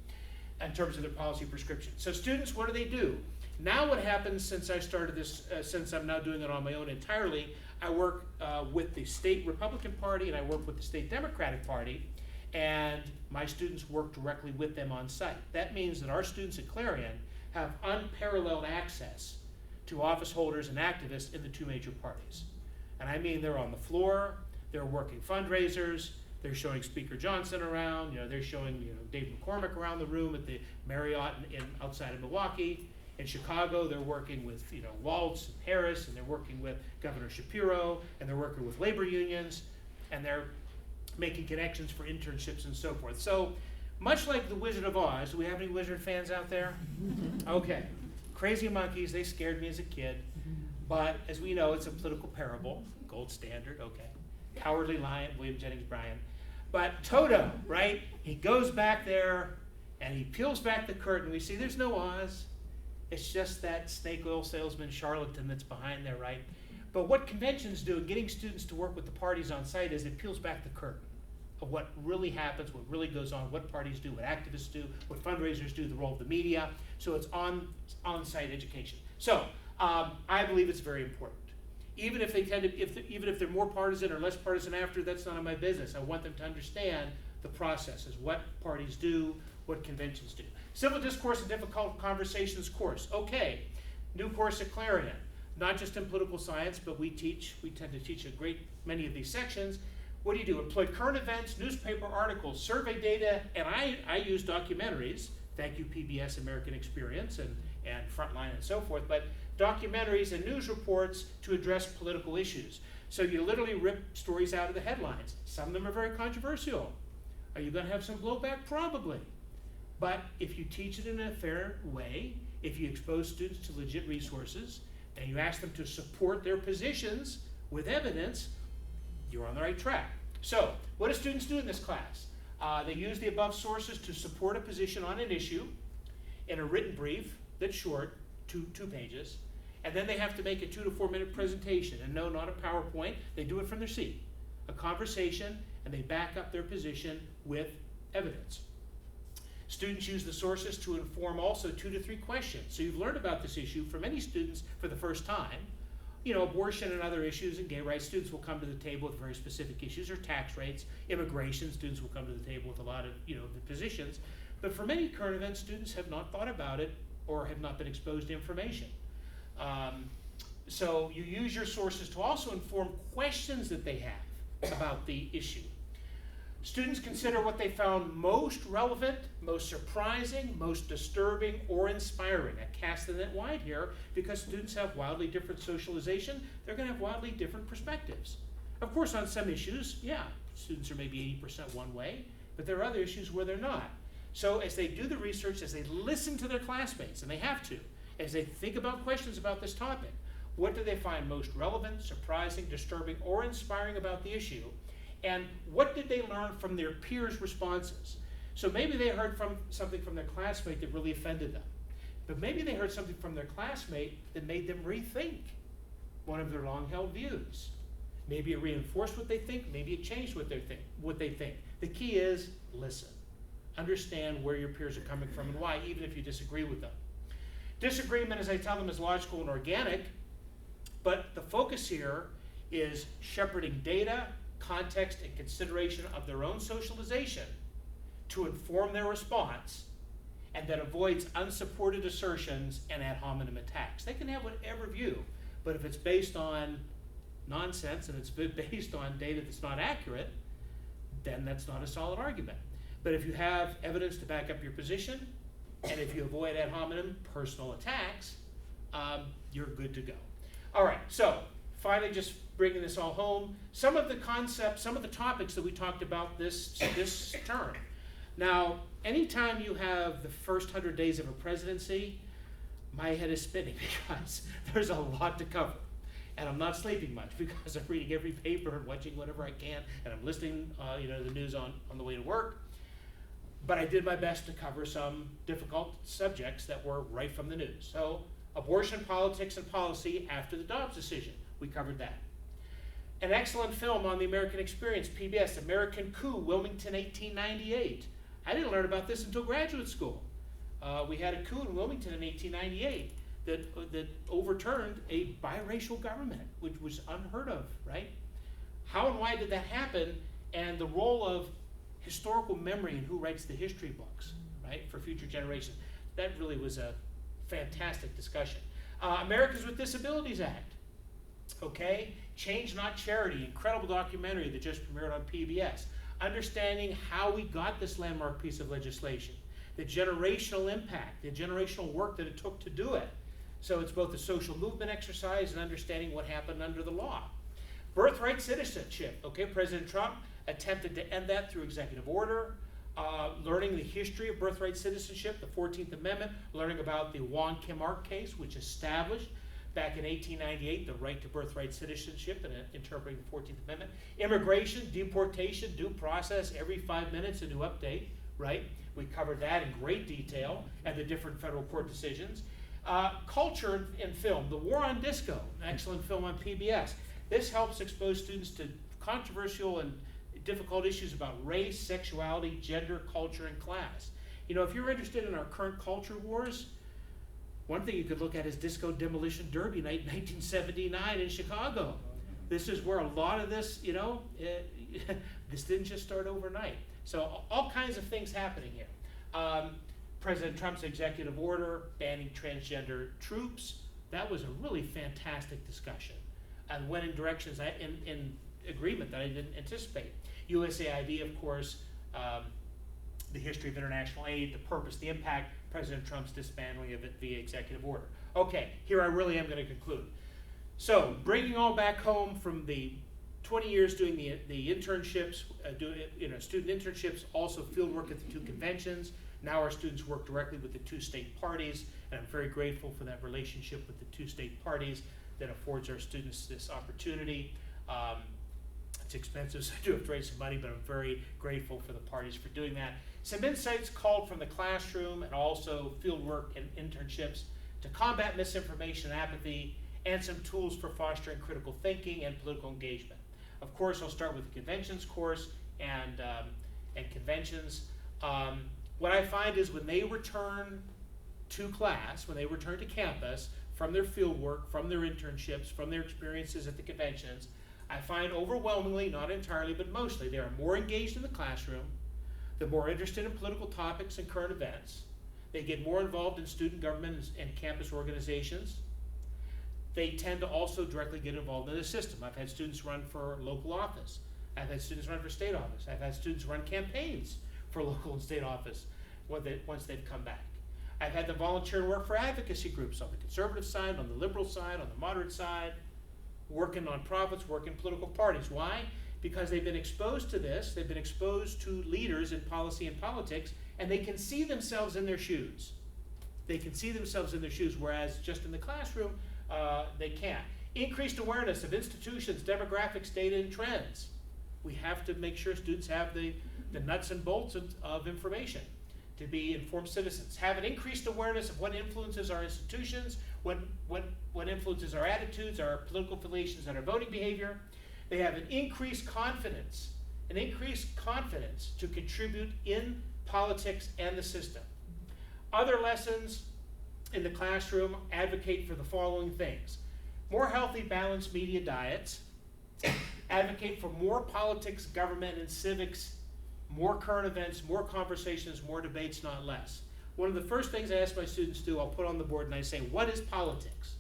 Speaker 2: in terms of their policy prescription. So students, what do? Now what happens since I started this, since I'm now doing it on my own entirely, I work with the state Republican Party and I work with the state Democratic Party, and my students work directly with them on site. That means that our students at Clarion have unparalleled access to office holders and activists in the two major parties. And I mean they're on the floor, they're working fundraisers, they're showing Speaker Johnson around, they're showing Dave McCormick around the room at the Marriott outside of Milwaukee. In Chicago, they're working with Waltz and Harris, and they're working with Governor Shapiro, and they're working with labor unions, and they're making connections for internships and so forth. So much like the Wizard of Oz, do we have any Wizard fans out there? Okay. Crazy monkeys, they scared me as a kid, but as we know, it's a political parable, gold standard, okay. Cowardly Lion, William Jennings Bryan. But Toto, right? He goes back there and he peels back the curtain. We see there's no Oz. It's just that snake oil salesman charlatan that's behind there, right? But what conventions do in getting students to work with the parties on site is it peels back the curtain of what really happens, what really goes on, what parties do, what activists do, what fundraisers do, the role of the media. So it's on-site education. So I believe it's very important. Even if they even if they're more partisan or less partisan after, that's none of my business. I want them to understand the processes, what parties do, what conventions do. Civil Discourse and Difficult Conversations course. Okay, new course at Clarion. Not just in political science, but we tend to teach a great many of these sections. What do? Employ current events, newspaper articles, survey data, and I use documentaries. Thank you, PBS American Experience and Frontline and so forth, but documentaries and news reports to address political issues. So you literally rip stories out of the headlines. Some of them are very controversial. Are you going to have some blowback? Probably. But if you teach it in a fair way, if you expose students to legit resources, and you ask them to support their positions with evidence, you're on the right track. So, what do students do in this class? They use the above sources to support a position on an issue in a written brief that's short, two pages, and then they have to make a 2 to 4 minute presentation, and no, not a PowerPoint. They do it from their seat, a conversation, and they back up their position with evidence. Students use the sources to inform also 2 to 3 questions. So you've learned about this issue for many students for the first time. Abortion and other issues and gay rights, students will come to the table with very specific issues, or tax rates. Immigration, students will come to the table with a lot of the positions. But for many current events, students have not thought about it or have not been exposed to information. So you use your sources to also inform questions that they have about the issue. Students consider what they found most relevant, most surprising, most disturbing, or inspiring. I cast the net wide here because students have wildly different socialization. They're going to have wildly different perspectives. Of course, on some issues, yeah, students are maybe 80% one way, but there are other issues where they're not. So as they do the research, as they listen to their classmates, and they have to, as they think about questions about this topic, what do they find most relevant, surprising, disturbing, or inspiring about the issue? And what did they learn from their peers' responses? So maybe they heard something from their classmate that really offended them. But maybe they heard something from their classmate that made them rethink one of their long-held views. Maybe it reinforced what they think, maybe it changed what they think. The key is listen. Understand where your peers are coming from and why, even if you disagree with them. Disagreement, as I tell them, is logical and organic, but the focus here is shepherding data, context, and consideration of their own socialization to inform their response, and that avoids unsupported assertions and ad hominem attacks. They can have whatever view, but if it's based on nonsense and it's based on data that's not accurate, then that's not a solid argument. But if you have evidence to back up your position, and if you avoid ad hominem personal attacks, you're good to go. All right, so finally, just bringing this all home, some of the concepts, some of the topics that we talked about this term. Now, anytime you have the first 100 days of a presidency, my head is spinning because there's a lot to cover. And I'm not sleeping much because I'm reading every paper and watching whatever I can, and I'm listening to the news on the way to work. But I did my best to cover some difficult subjects that were right from the news. So, abortion, politics, and policy after the Dobbs decision. We covered that. An excellent film on the American experience, PBS, American Coup, Wilmington, 1898. I didn't learn about this until graduate school. we had a coup in Wilmington in 1898 that overturned a biracial government, which was unheard of, right? How and why did that happen? And the role of historical memory and who writes the history books, right, for future generations. That really was a fantastic discussion. Americans with Disabilities Act, okay? Change Not Charity, incredible documentary that just premiered on PBS. Understanding how we got this landmark piece of legislation, the generational impact, the generational work that it took to do it. So it's both a social movement exercise and understanding what happened under the law. Birthright citizenship, okay, President Trump attempted to end that through executive order, learning the history of birthright citizenship, the 14th Amendment, learning about the Wong Kim Ark case, which established back in 1898 the right to birthright citizenship and interpreting the 14th Amendment. Immigration, deportation, due process, every 5 minutes a new update, right? We covered that in great detail and the different federal court decisions. Culture and film, The War on Disco, an excellent film on PBS. This helps expose students to controversial and difficult issues about race, sexuality, gender, culture, and class. You know, if you're interested in our current culture wars, one thing you could look at is Disco Demolition Derby Night 1979 in Chicago. This is where a lot of this, you know, this didn't just start overnight. So all kinds of things happening here. President Trump's executive order banning transgender troops, that was a really fantastic discussion and went in directions in agreement that I didn't anticipate. USAID, of course, the history of international aid, the purpose, the impact, President Trump's dismantling of it via executive order. Okay, here I really am going to conclude. So, bringing all back home from the 20 years doing the internships, student internships, also field work at the 2 conventions. Now our students work directly with the 2 state parties, and I'm very grateful for that relationship with the 2 state parties that affords our students this opportunity. It's expensive, so I do have to raise some money, but I'm very grateful for the parties for doing that. Some insights called from the classroom and also field work and internships to combat misinformation and apathy, and some tools for fostering critical thinking and political engagement. Of course, I'll start with the conventions course and conventions. What I find is when they return to class, when they return to campus from their field work, from their internships, from their experiences at the conventions, I find overwhelmingly, not entirely, but mostly, they are more engaged in the classroom, they're more interested in political topics and current events, they get more involved in student government and campus organizations, they tend to also directly get involved in the system. I've had students run for local office, I've had students run for state office, I've had students run campaigns for local and state office once they've come back. I've had them volunteer and work for advocacy groups on the conservative side, on the liberal side, on the moderate side, work in nonprofits, work in political parties. Why? Because they've been exposed to this, they've been exposed to leaders in policy and politics, and they can see themselves in their shoes. They can see themselves in their shoes, whereas just in the classroom, they can't. Increased awareness of institutions, demographics, data, and trends. We have to make sure students have the nuts and bolts of information to be informed citizens. Have an increased awareness of what influences our institutions, what influences our attitudes, our political affiliations, and our voting behavior. They have an increased confidence to contribute in politics and the system. Other lessons in the classroom advocate for the following things: more healthy, balanced media diets, advocate for more politics, government, and civics, more current events, more conversations, more debates, not less. One of the first things I ask my students to do, I'll put on the board and I say, what is politics?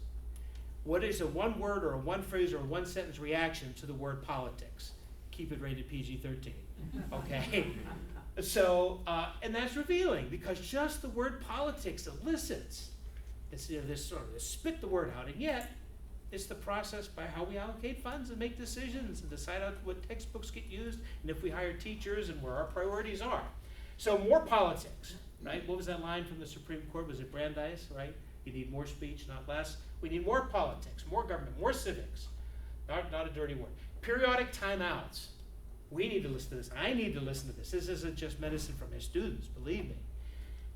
Speaker 2: What is a one word or a one phrase or a one sentence reaction to the word politics? Keep it rated PG-13, okay? So, and that's revealing, because just the word politics elicits this sort of spit the word out, and yet it's the process by how we allocate funds and make decisions and decide out what textbooks get used and if we hire teachers and where our priorities are. So more politics, right? What was that line from the Supreme Court? Was it Brandeis, right? You need more speech, not less. We need more politics, more government, more civics. Not a dirty word. Periodic timeouts. We need to listen to this. I need to listen to this. This isn't just medicine for my students, believe me.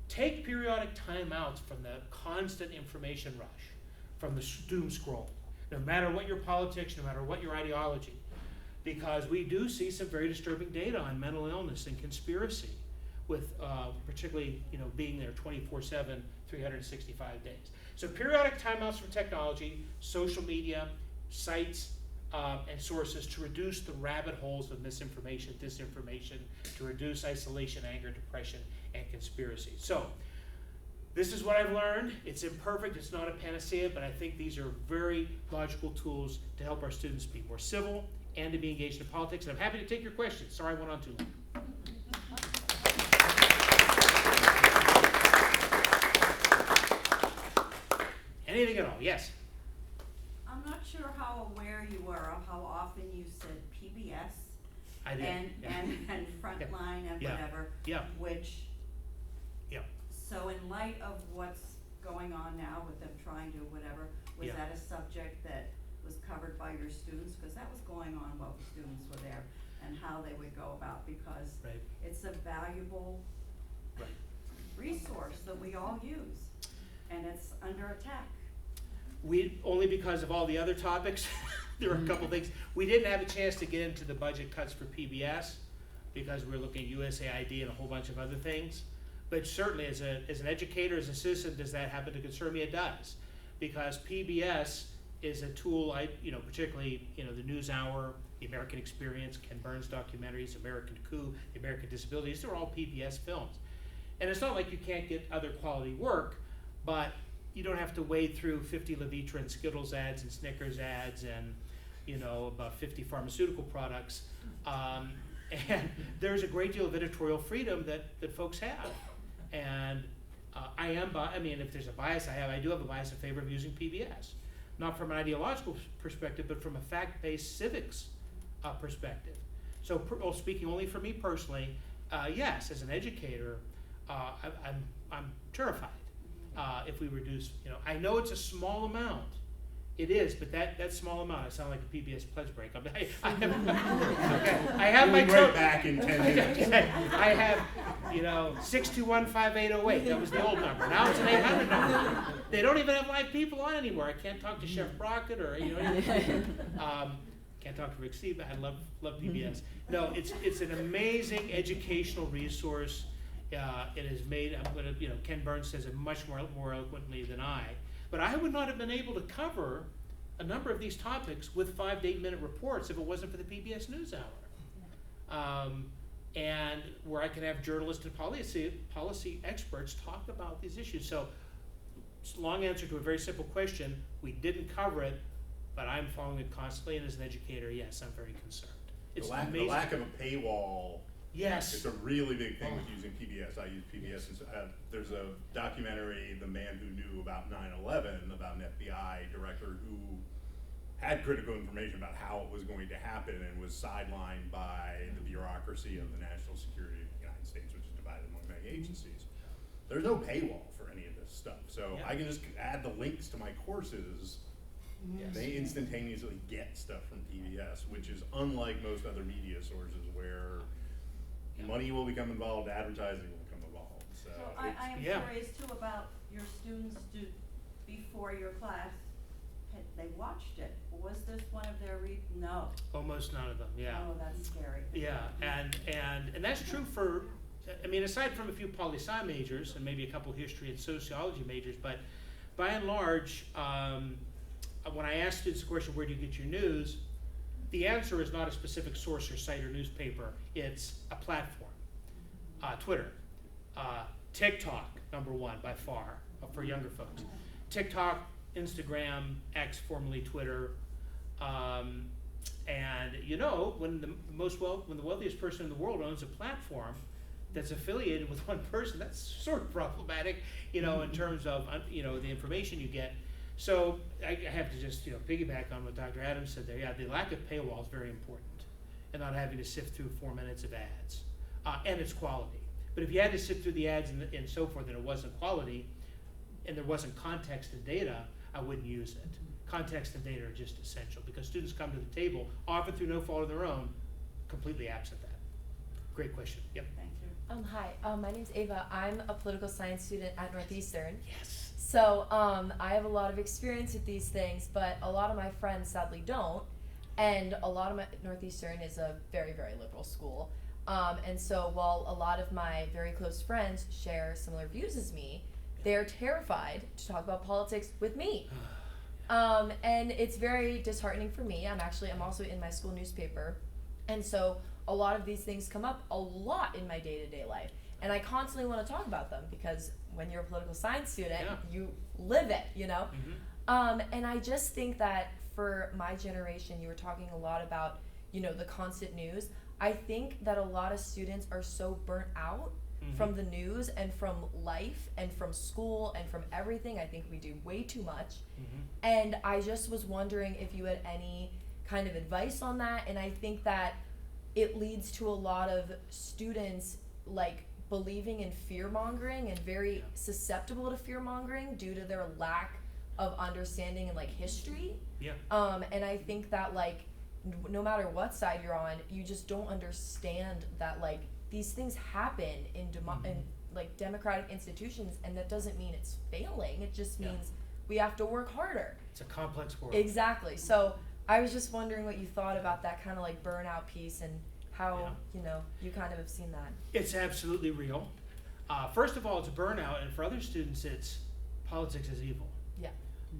Speaker 2: Take periodic timeouts from the constant information rush, from the doom scroll, no matter what your politics, no matter what your ideology, because we do see some very disturbing data on mental illness and conspiracy. with particularly being there 24/7, 365 days. So periodic timeouts from technology, social media, sites, and sources to reduce the rabbit holes of misinformation, disinformation, to reduce isolation, anger, depression, and conspiracy. So this is what I've learned. It's imperfect, it's not a panacea, but I think these are very logical tools to help our students be more civil and to be engaged in politics. And I'm happy to take your questions. Sorry I went on too long. Anything at all? Yes?
Speaker 3: I'm not sure how aware you were of how often you said PBS
Speaker 2: I did.
Speaker 3: and Frontline and
Speaker 2: Yeah.
Speaker 3: whatever.
Speaker 2: Yeah.
Speaker 3: Which,
Speaker 2: Yeah.
Speaker 3: so in light of what's going on now with them trying to whatever, was
Speaker 2: Yeah.
Speaker 3: that a subject that was covered by your students? Because that was going on while the students were there and how they would go about, because
Speaker 2: Right.
Speaker 3: it's a valuable
Speaker 2: Right.
Speaker 3: resource that we all use, and it's under attack.
Speaker 2: We, only because of all the other topics, there are a couple things. We didn't have a chance to get into the budget cuts for PBS because we're looking at USAID and a whole bunch of other things. But certainly as an educator, as a citizen, does that happen to concern me? It does. Because PBS is a tool, particularly, the NewsHour, the American Experience, Ken Burns documentaries, American Coup, the American Disabilities, they're all PBS films. And it's not like you can't get other quality work, but you don't have to wade through 50 Levitra and Skittles ads and Snickers ads and, about 50 pharmaceutical products. And there's a great deal of editorial freedom that folks have. And if there's a bias I do have a bias in favor of using PBS. Not from an ideological perspective, but from a fact-based civics perspective. So speaking only for me personally, yes, as an educator, I'm terrified if we reduce, I know it's a small amount. It is, but that small amount, I sound like a PBS pledge break. I have my
Speaker 1: right back in 10 minutes.
Speaker 2: I have, 621-5808. That was the old number. Now it's an 800 number. They don't even have live people on anymore. I can't talk to Chef Brockett or can't talk to Rick Steve. I love PBS. No, it's an amazing educational resource. It has made, Ken Burns says it much more eloquently than I. But I would not have been able to cover a number of these topics with 5 to 8 minute reports if it wasn't for the PBS NewsHour. And where I can have journalists and policy experts talk about these issues. So, long answer to a very simple question, we didn't cover it, but I'm following it constantly, and as an educator, yes, I'm very concerned. It's
Speaker 1: the lack of a paywall.
Speaker 2: Yes.
Speaker 1: It's a really big thing with using PBS. I use PBS. There's a documentary, The Man Who Knew About 9/11, about an FBI director who had critical information about how it was going to happen and was sidelined by the bureaucracy of the national security of the United States, which is divided among many agencies. There's no paywall for any of this stuff. So I can just add the links to my courses.
Speaker 2: Yes.
Speaker 1: They instantaneously get stuff from PBS, which is unlike most other media sources where money will become involved, advertising will become involved. So
Speaker 3: I am curious too about your students before your class. They watched it. Was this one of their no?
Speaker 2: Almost none of them. Yeah.
Speaker 3: Oh, that's scary.
Speaker 2: Yeah, and that's true for, aside from a few poli-sci majors and maybe a couple history and sociology majors, but by and large, when I ask students the question, where do you get your news? The answer is not a specific source or site or newspaper. It's a platform. Twitter, TikTok, number one by far for younger folks. TikTok, Instagram, X, formerly Twitter, and when the wealthiest person in the world owns a platform that's affiliated with one person, that's sort of problematic, in terms of the information you get. So I have to just piggyback on what Dr. Adams said there. Yeah, the lack of paywall is very important, and not having to sift through 4 minutes of ads, and its quality. But if you had to sift through the ads and so forth, and it wasn't quality, and there wasn't context and data, I wouldn't use it. Context and data are just essential because students come to the table, often through no fault of their own, completely absent that. Great question. Yep.
Speaker 3: Thank you.
Speaker 4: Hi, my name's Ava. I'm a political science student at Northeastern.
Speaker 2: Yes.
Speaker 4: So I have a lot of experience with these things, but a lot of my friends sadly don't. And a lot of Northeastern is a very, very liberal school. And so while a lot of my very close friends share similar views as me, they're terrified to talk about politics with me. And it's very disheartening for me. I'm also in my school newspaper. And so a lot of these things come up a lot in my day-to-day life. And I constantly want to talk about them because when you're a political science student, you live it, you know? And I just think that for my generation, you were talking a lot about, you know, the constant news. I think that a lot of students are so burnt out from the news and from life and from school and from everything. I think we do way too much. And I just was wondering if you had any kind of advice on that. And I think that it leads to a lot of students like believing in fear mongering and very susceptible to fear mongering due to their lack of understanding and like history. And I think that like no matter what side you're on, you just don't understand that like these things happen in like democratic institutions, and that doesn't mean it's failing. It just means we have to work harder.
Speaker 2: It's a complex world.
Speaker 4: Exactly. So I was just wondering what you thought about that kind of like burnout piece and how you know you kind of have seen that.
Speaker 2: It's absolutely real. First of all, it's a burnout, and for other students, it's politics is evil.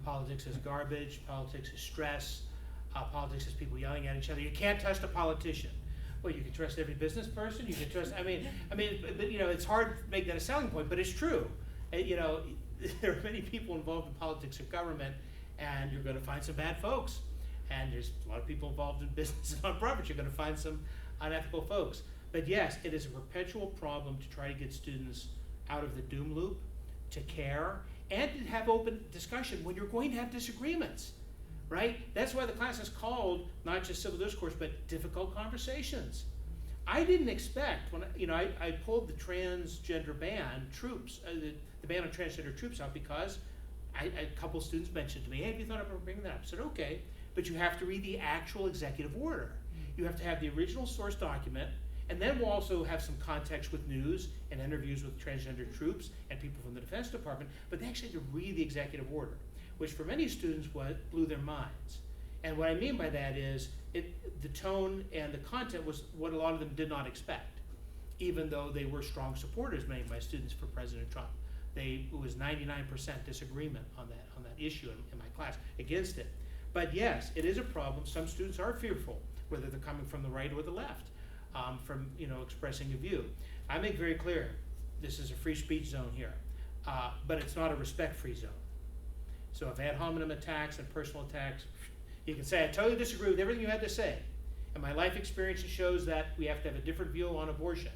Speaker 2: Politics is garbage. Politics is stress. Politics is people yelling at each other. You can't trust a politician. Well, you can trust every business person. You can trust. But you know, it's hard to make that a selling point, but it's true. You know, there are many people involved in politics or government, and you're going to find some bad folks. And there's a lot of people involved in business and nonprofits. You're going to find some unethical folks. But yes, it is a perpetual problem to try to get students out of the doom loop, to care, and to have open discussion when you're going to have disagreements, right? That's why the class is called not just civil discourse, but difficult conversations. I didn't expect, when I pulled the transgender ban troops, the ban on transgender troops out because a couple students mentioned to me, hey, have you thought about bringing that up? I said, okay, but you have to read the actual executive order. You have to have the original source document, and then we'll also have some context with news and interviews with transgender troops and people from the Defense Department, but they actually had to read the executive order, which for many students blew their minds. And what I mean by that is the tone and the content was what a lot of them did not expect, even though they were strong supporters, many of my students, for President Trump. It was 99% disagreement on that issue in my class against it. But yes, it is a problem. Some students are fearful, whether they're coming from the right or the left, from expressing a view. I make very clear, this is a free speech zone here, but it's not a respect-free zone. So if ad hominem attacks and personal attacks, you can say, I totally disagree with everything you had to say. And my life experience shows that we have to have a different view on abortion,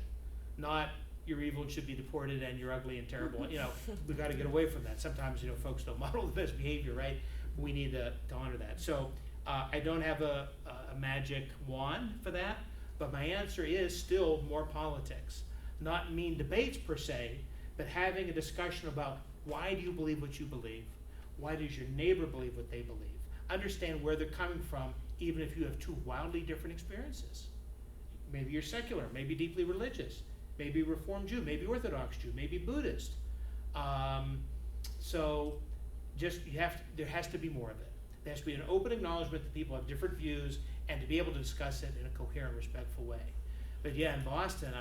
Speaker 2: not you're evil and should be deported and you're ugly and terrible. We've got to get away from that. Sometimes, folks don't model the best behavior, right? We need to honor that. So I don't have a magic wand for that, but my answer is still more politics. Not mean debates per se, but having a discussion about why do you believe what you believe? Why does your neighbor believe what they believe? Understand where they're coming from, even if you have two wildly different experiences. Maybe you're secular, maybe deeply religious, maybe Reformed Jew, maybe Orthodox Jew, maybe Buddhist. So there has to be more of it. There has to be an open acknowledgement that people have different views and to be able to discuss it in a coherent, respectful way. But yeah, in Boston,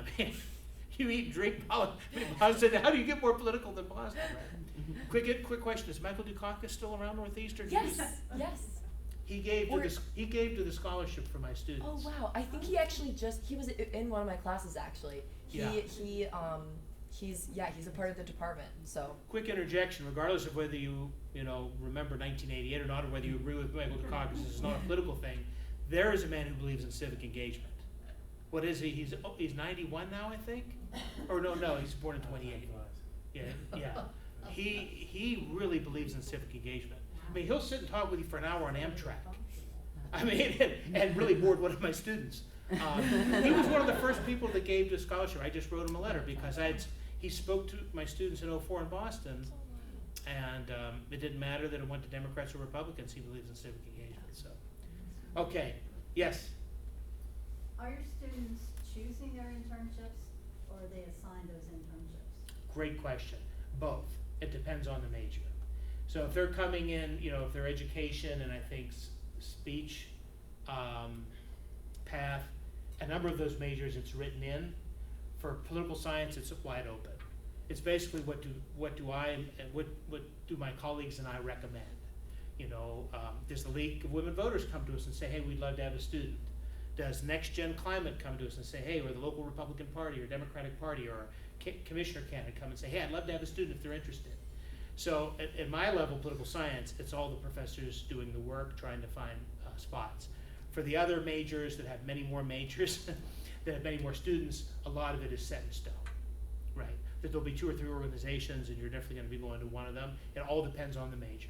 Speaker 2: you eat and drink politics. Boston, how do you get more political than Boston, right? Quick question, is Michael Dukakis still around Northeastern?
Speaker 4: Yes.
Speaker 2: He gave to the scholarship for my students.
Speaker 4: Oh wow, I think he actually he was in one of my classes actually. He's a part of the department, so.
Speaker 2: Quick interjection, regardless of whether you remember 1988 or not, or whether you agree with Michael Dukakis, this is not a political thing. There is a man who believes in civic engagement. What is he? He's 91 now, I think? Or no, he's born in 28. Yeah. He really believes in civic engagement. I mean, he'll sit and talk with you for an hour on Amtrak. I mean, and really bored one of my students. He was one of the first people that gave the scholarship. I just wrote him a letter because he spoke to my students in 2004 in Boston, and it didn't matter that it went to Democrats or Republicans. He believes in civic engagement. So, okay, yes.
Speaker 5: Are your students choosing their internships, or are they assigned those internships?
Speaker 2: Great question. Both. It depends on the major. So if they're coming in, if they're education and I think speech path, a number of those majors it's written in. For political science, it's wide open. It's basically what do my colleagues and I recommend? You know, does the League of Women Voters come to us and say, hey, we'd love to have a student? Does Next Gen Climate come to us and say, hey, or the local Republican Party or Democratic Party or commissioner candidate come and say, hey, I'd love to have a student if they're interested. So at my level, political science, it's all the professors doing the work, trying to find spots. For the other majors that have many more majors, that have many more students, a lot of it is set in stone, right? That there'll be 2 or 3 organizations and you're definitely gonna be going to one of them. It all depends on the major.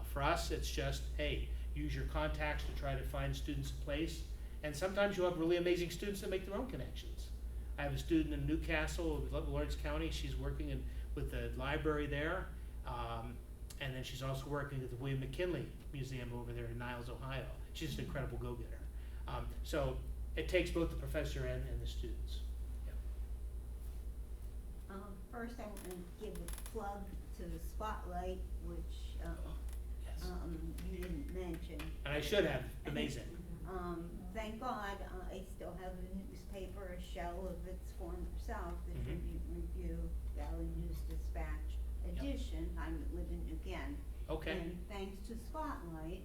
Speaker 2: For us, it's just, hey, use your contacts to try to find students a place. And sometimes you'll have really amazing students that make their own connections. I have a student in Newcastle, Lawrence County. She's working with the library there. And then she's also working at the William McKinley Museum over there in Niles, Ohio. She's just an incredible go-getter. So it takes both the professor and the students. Yeah.
Speaker 6: First, I want to give a plug to the Spotlight, which
Speaker 2: Yes.
Speaker 6: you didn't mention.
Speaker 2: And I should have. Amazing.
Speaker 6: Thank God, I still have a newspaper, a shell of its former self, the
Speaker 2: Mhm.
Speaker 6: Tribune Review, Valley News Dispatch edition. I live in New Kent.
Speaker 2: Okay.
Speaker 6: And thanks to Spotlight,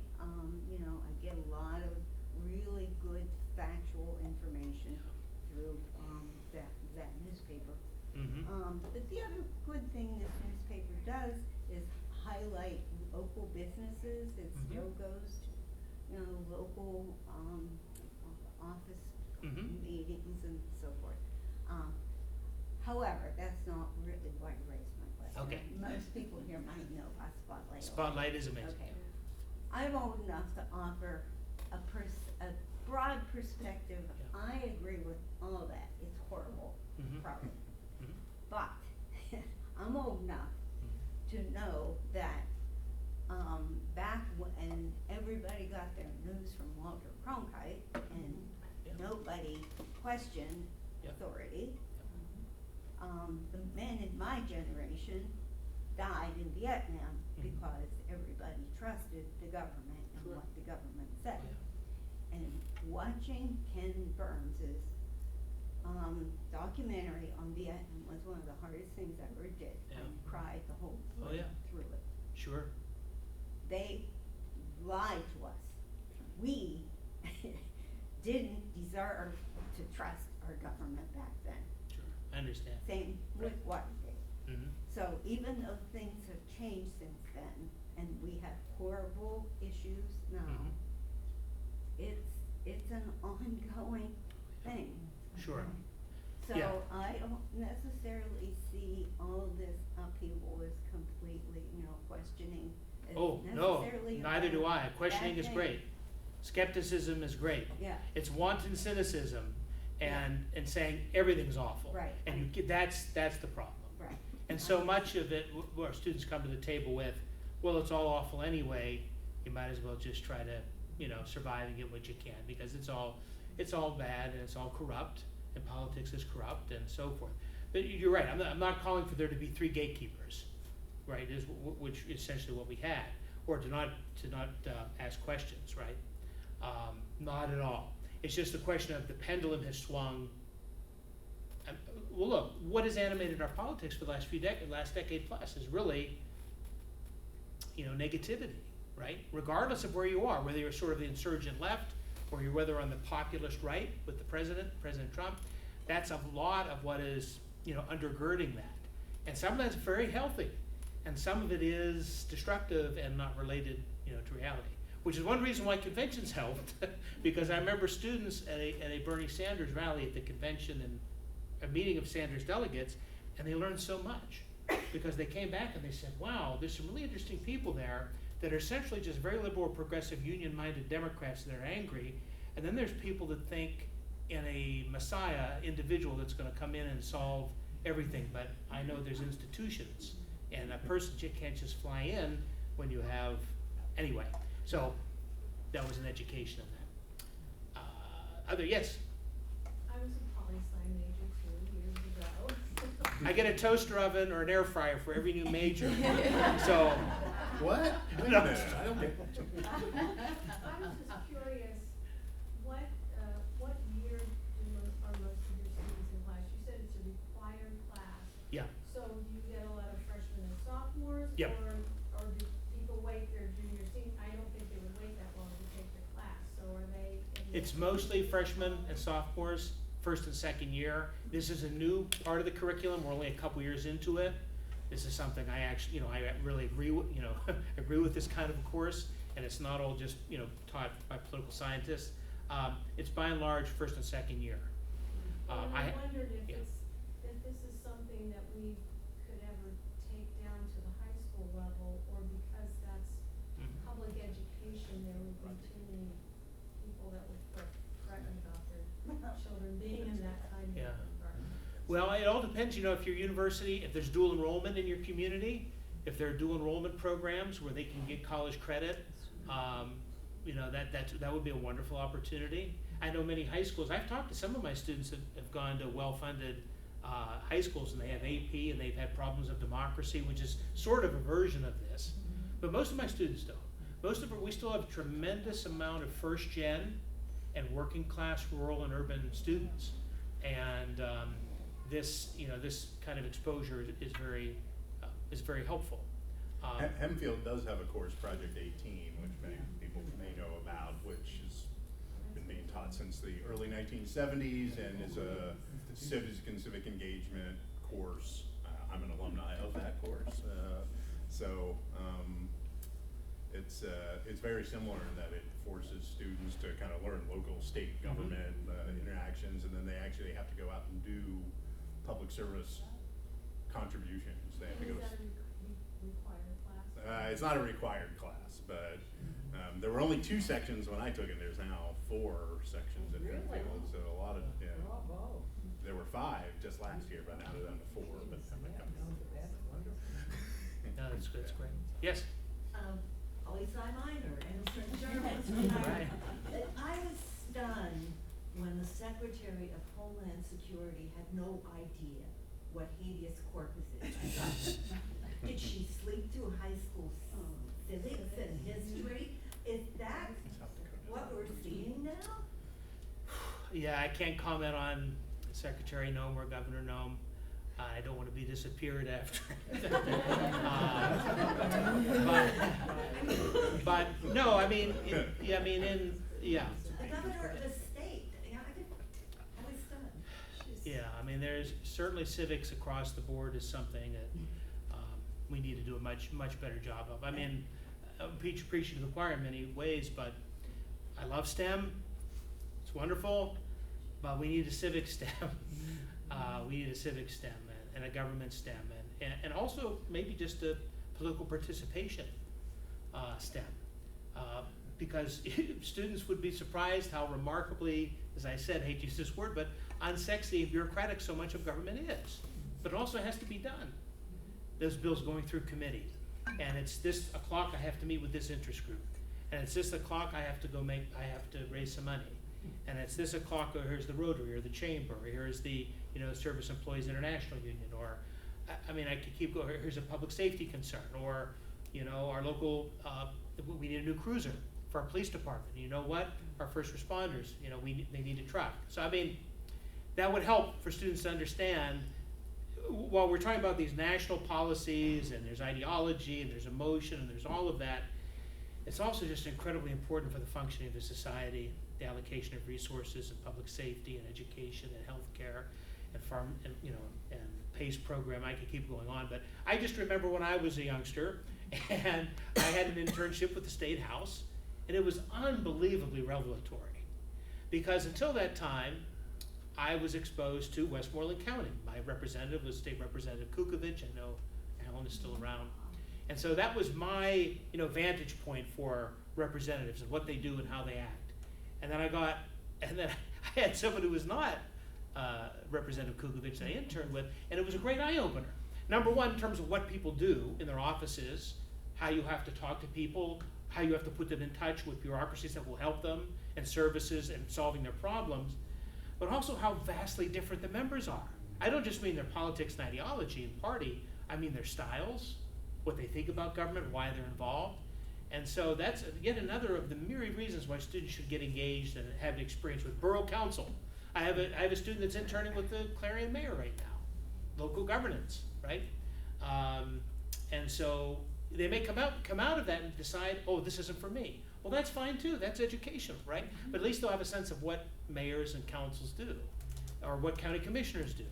Speaker 6: you know, I get a lot of really good factual information through that newspaper.
Speaker 2: Mm-hmm.
Speaker 6: But the other good thing this newspaper does is highlight local businesses. It
Speaker 2: Mhm.
Speaker 6: still goes to, you know, local office
Speaker 2: Mhm.
Speaker 6: meetings and so forth. However, that's not really what raised my question.
Speaker 2: Okay.
Speaker 6: Most people here might know about Spotlight.
Speaker 2: Spotlight is amazing.
Speaker 6: Okay. I'm old enough to offer a broad perspective.
Speaker 2: Yeah.
Speaker 6: I agree with all that. It's horrible,
Speaker 2: Mhm.
Speaker 6: probably.
Speaker 2: Mhm.
Speaker 6: But I'm old enough to know that back when everybody got their news from Walter Cronkite and
Speaker 2: Yeah.
Speaker 6: nobody questioned
Speaker 2: Yeah.
Speaker 6: authority, the men in my generation died in Vietnam
Speaker 2: Mhm.
Speaker 6: because everybody trusted the government and
Speaker 2: Sure.
Speaker 6: what the government said.
Speaker 2: Yeah.
Speaker 6: And watching Ken Burns's documentary on Vietnam was one of the hardest things I ever did.
Speaker 2: Yeah.
Speaker 6: I cried the whole
Speaker 2: Oh,
Speaker 6: way
Speaker 2: yeah.
Speaker 6: through it.
Speaker 2: Sure.
Speaker 6: They lied to us. We didn't deserve to trust our government back then.
Speaker 2: Sure. I understand.
Speaker 6: Same with
Speaker 2: Right.
Speaker 6: Watergate.
Speaker 2: Mm-hmm.
Speaker 6: So even though things have changed since then, and we have horrible issues now,
Speaker 2: Mhm.
Speaker 6: it's an ongoing thing.
Speaker 2: Sure.
Speaker 6: So
Speaker 2: Yeah.
Speaker 6: I don't necessarily see all of this upheaval as completely, you know, questioning as
Speaker 2: Oh, no,
Speaker 6: necessarily a
Speaker 2: neither do I.
Speaker 6: bad
Speaker 2: Questioning is
Speaker 6: thing.
Speaker 2: great. Skepticism is great.
Speaker 6: Yeah,
Speaker 2: It's wanton cynicism and saying everything's awful.
Speaker 6: Right.
Speaker 2: And you get, that's the problem.
Speaker 6: right.
Speaker 2: And so much of it, where students come to the table with, well, it's all awful anyway, you might as well just try to, you know, survive and get what you can, because it's all bad and it's all corrupt, and politics is corrupt and so forth. But you're right, I'm not calling for there to be 3 gatekeepers, right, which is essentially what we had, or to not ask questions, right? Not at all. It's just a question of the pendulum has swung. Well, look, what has animated our politics for the last decade plus is really, you know, negativity, right? Regardless of where you are, whether you're sort of the insurgent left or you're whether on the populist right with the President Trump, that's a lot of what is, you know, undergirding that. And some of that's very healthy, and some of it is destructive and not related, you know, to reality. Which is one reason why conventions helped, because I remember students at a Bernie Sanders rally at the convention and a meeting of Sanders delegates, and they learned so much. Because they came back and they said, wow, there's some really interesting people there that are essentially just very liberal, progressive, union-minded Democrats that are angry, and then there's people that think in a messiah individual that's gonna come in and solve everything, but I know there's institutions, and a person can't just fly in when you have, anyway. So, that was an education in that. Yes?
Speaker 7: I was a poli-sci major 2 years ago.
Speaker 2: I get a toaster oven or an air fryer for every new major, so.
Speaker 1: What? Wait a
Speaker 2: No.
Speaker 1: minute, I don't get.
Speaker 7: I was just curious, what year
Speaker 2: It's mostly freshmen and sophomores, first and second year. This is a new part of the curriculum. We're only a couple years into it. This is something I actually, I really agree with, agree with this kind of a course, and it's not all just, taught by political scientists. It's by and large first and second year.
Speaker 7: Well, and I wondered if
Speaker 2: yeah.
Speaker 7: if this is something that we could ever take down to the high school level, or because that's
Speaker 2: Mhm.
Speaker 7: public education, there would be too many people that would fret about their children being in that kind of
Speaker 2: Yeah.
Speaker 7: environment.
Speaker 2: Well, it all depends, if you're university, if there's dual enrollment in your community, if there are dual enrollment programs where they can get college credit, that would be a wonderful opportunity. I know many high schools, I've talked to some of my students that have gone to well-funded high schools, and they have AP, and they've had problems of democracy, which is sort of a version of this. But most of my students don't. We still have a tremendous amount of first gen and working class rural and urban students. And this kind of exposure is very helpful.
Speaker 1: Hempfield does have a course, Project 18, which many people may know about, which has been being taught since the early 1970s and is a civic and civic engagement course. I'm an alumni of that course. It's very similar in that it forces students to kind of learn local state government interactions, and then they actually have to go out and do public service contributions. They have to go.
Speaker 7: Is that a required class?
Speaker 1: It's not a required class, but there were only 2 sections when I took it. There's now 4 sections in Hempfield, so a lot of, there were 5 just last year, but now they're down to 4. But
Speaker 2: No, that's good, that's great. Yes?
Speaker 8: Lisa Minor, Anderson German.
Speaker 2: Right.
Speaker 8: I was stunned when the Secretary of Homeland Security had no idea what habeas corpus is. Did she sleep through high school civics and history? Is that what we're seeing now?
Speaker 2: Yeah, I can't comment on Secretary Noem or Governor Noem. I don't want to be disappeared after. But no, I mean,
Speaker 8: The governor of the state, I was stunned.
Speaker 2: Yeah, I mean, there's certainly civics across the board is something that we need to do a much better job of. I mean, I'm preaching to the choir in many ways, but I love STEM. It's wonderful, but we need a civic STEM. We need a civic STEM and a government STEM, and also maybe just a political participation STEM. Because students would be surprised how remarkably, as I said, I hate to use this word, but unsexy and bureaucratic so much of government is. But it also has to be done. Those bills going through committee, and it's this o'clock I have to meet with this interest group, and it's this o'clock I have to raise some money, and it's this o'clock, or here's the Rotary or the Chamber, or here's the Service Employees International Union, or I mean I could keep going. Here's a public safety concern, or our local we need a new cruiser for our police department. You know what? Our first responders, they need a truck. So I mean, that would help for students to understand. While we're talking about these national policies and there's ideology and there's emotion and there's all of that, it's also just incredibly important for the functioning of the society, the allocation of resources and public safety and education and healthcare and farm and PACE program. I could keep going on, but I just remember when I was a youngster and I had an internship with the State House, and it was unbelievably revelatory because until that time I was exposed to Westmoreland County. My representative was State Representative Kukovic. I know Alan is still around. And so that was my vantage point for representatives and what they do and how they act. And then I had someone who was not Representative Kukovic that I interned with, and it was a great eye-opener. Number one, in terms of what people do in their offices, how you have to talk to people, how you have to put them in touch with bureaucracies that will help them, and services and solving their problems, but also how vastly different the members are. I don't just mean their politics and ideology and party, I mean their styles, what they think about government, why they're involved. And so that's yet another of the myriad reasons why students should get engaged and have an experience with borough council. I have a student that's interning with the Clarion mayor right now, local governance, right? And so they may come out of that and decide, oh, this isn't for me. Well, that's fine too, that's education, right? But at least they'll have a sense of what mayors and councils do, or what county commissioners do,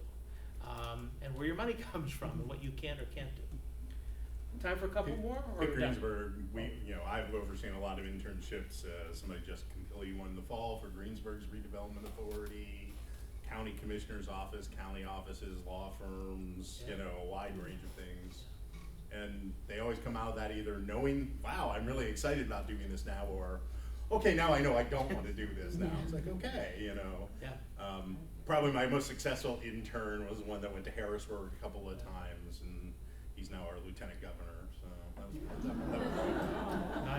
Speaker 2: and where your money comes from, and what you can or can't do. Time for a couple more, or
Speaker 1: At
Speaker 2: are we done?
Speaker 1: Greensburg, I've overseen a lot of internships. Somebody just completed one in the fall for Greensburg's redevelopment authority, county commissioner's office, county offices, law firms,
Speaker 2: Yeah.
Speaker 1: a wide range of things. And they always come out of that either knowing, wow, I'm really excited about doing this now, or, okay, now I know I don't want to do this now. It's like, okay,
Speaker 2: Yeah.
Speaker 1: Probably my most successful intern was one that went to Harrisburg a couple of times, and he's now our lieutenant governor, so that was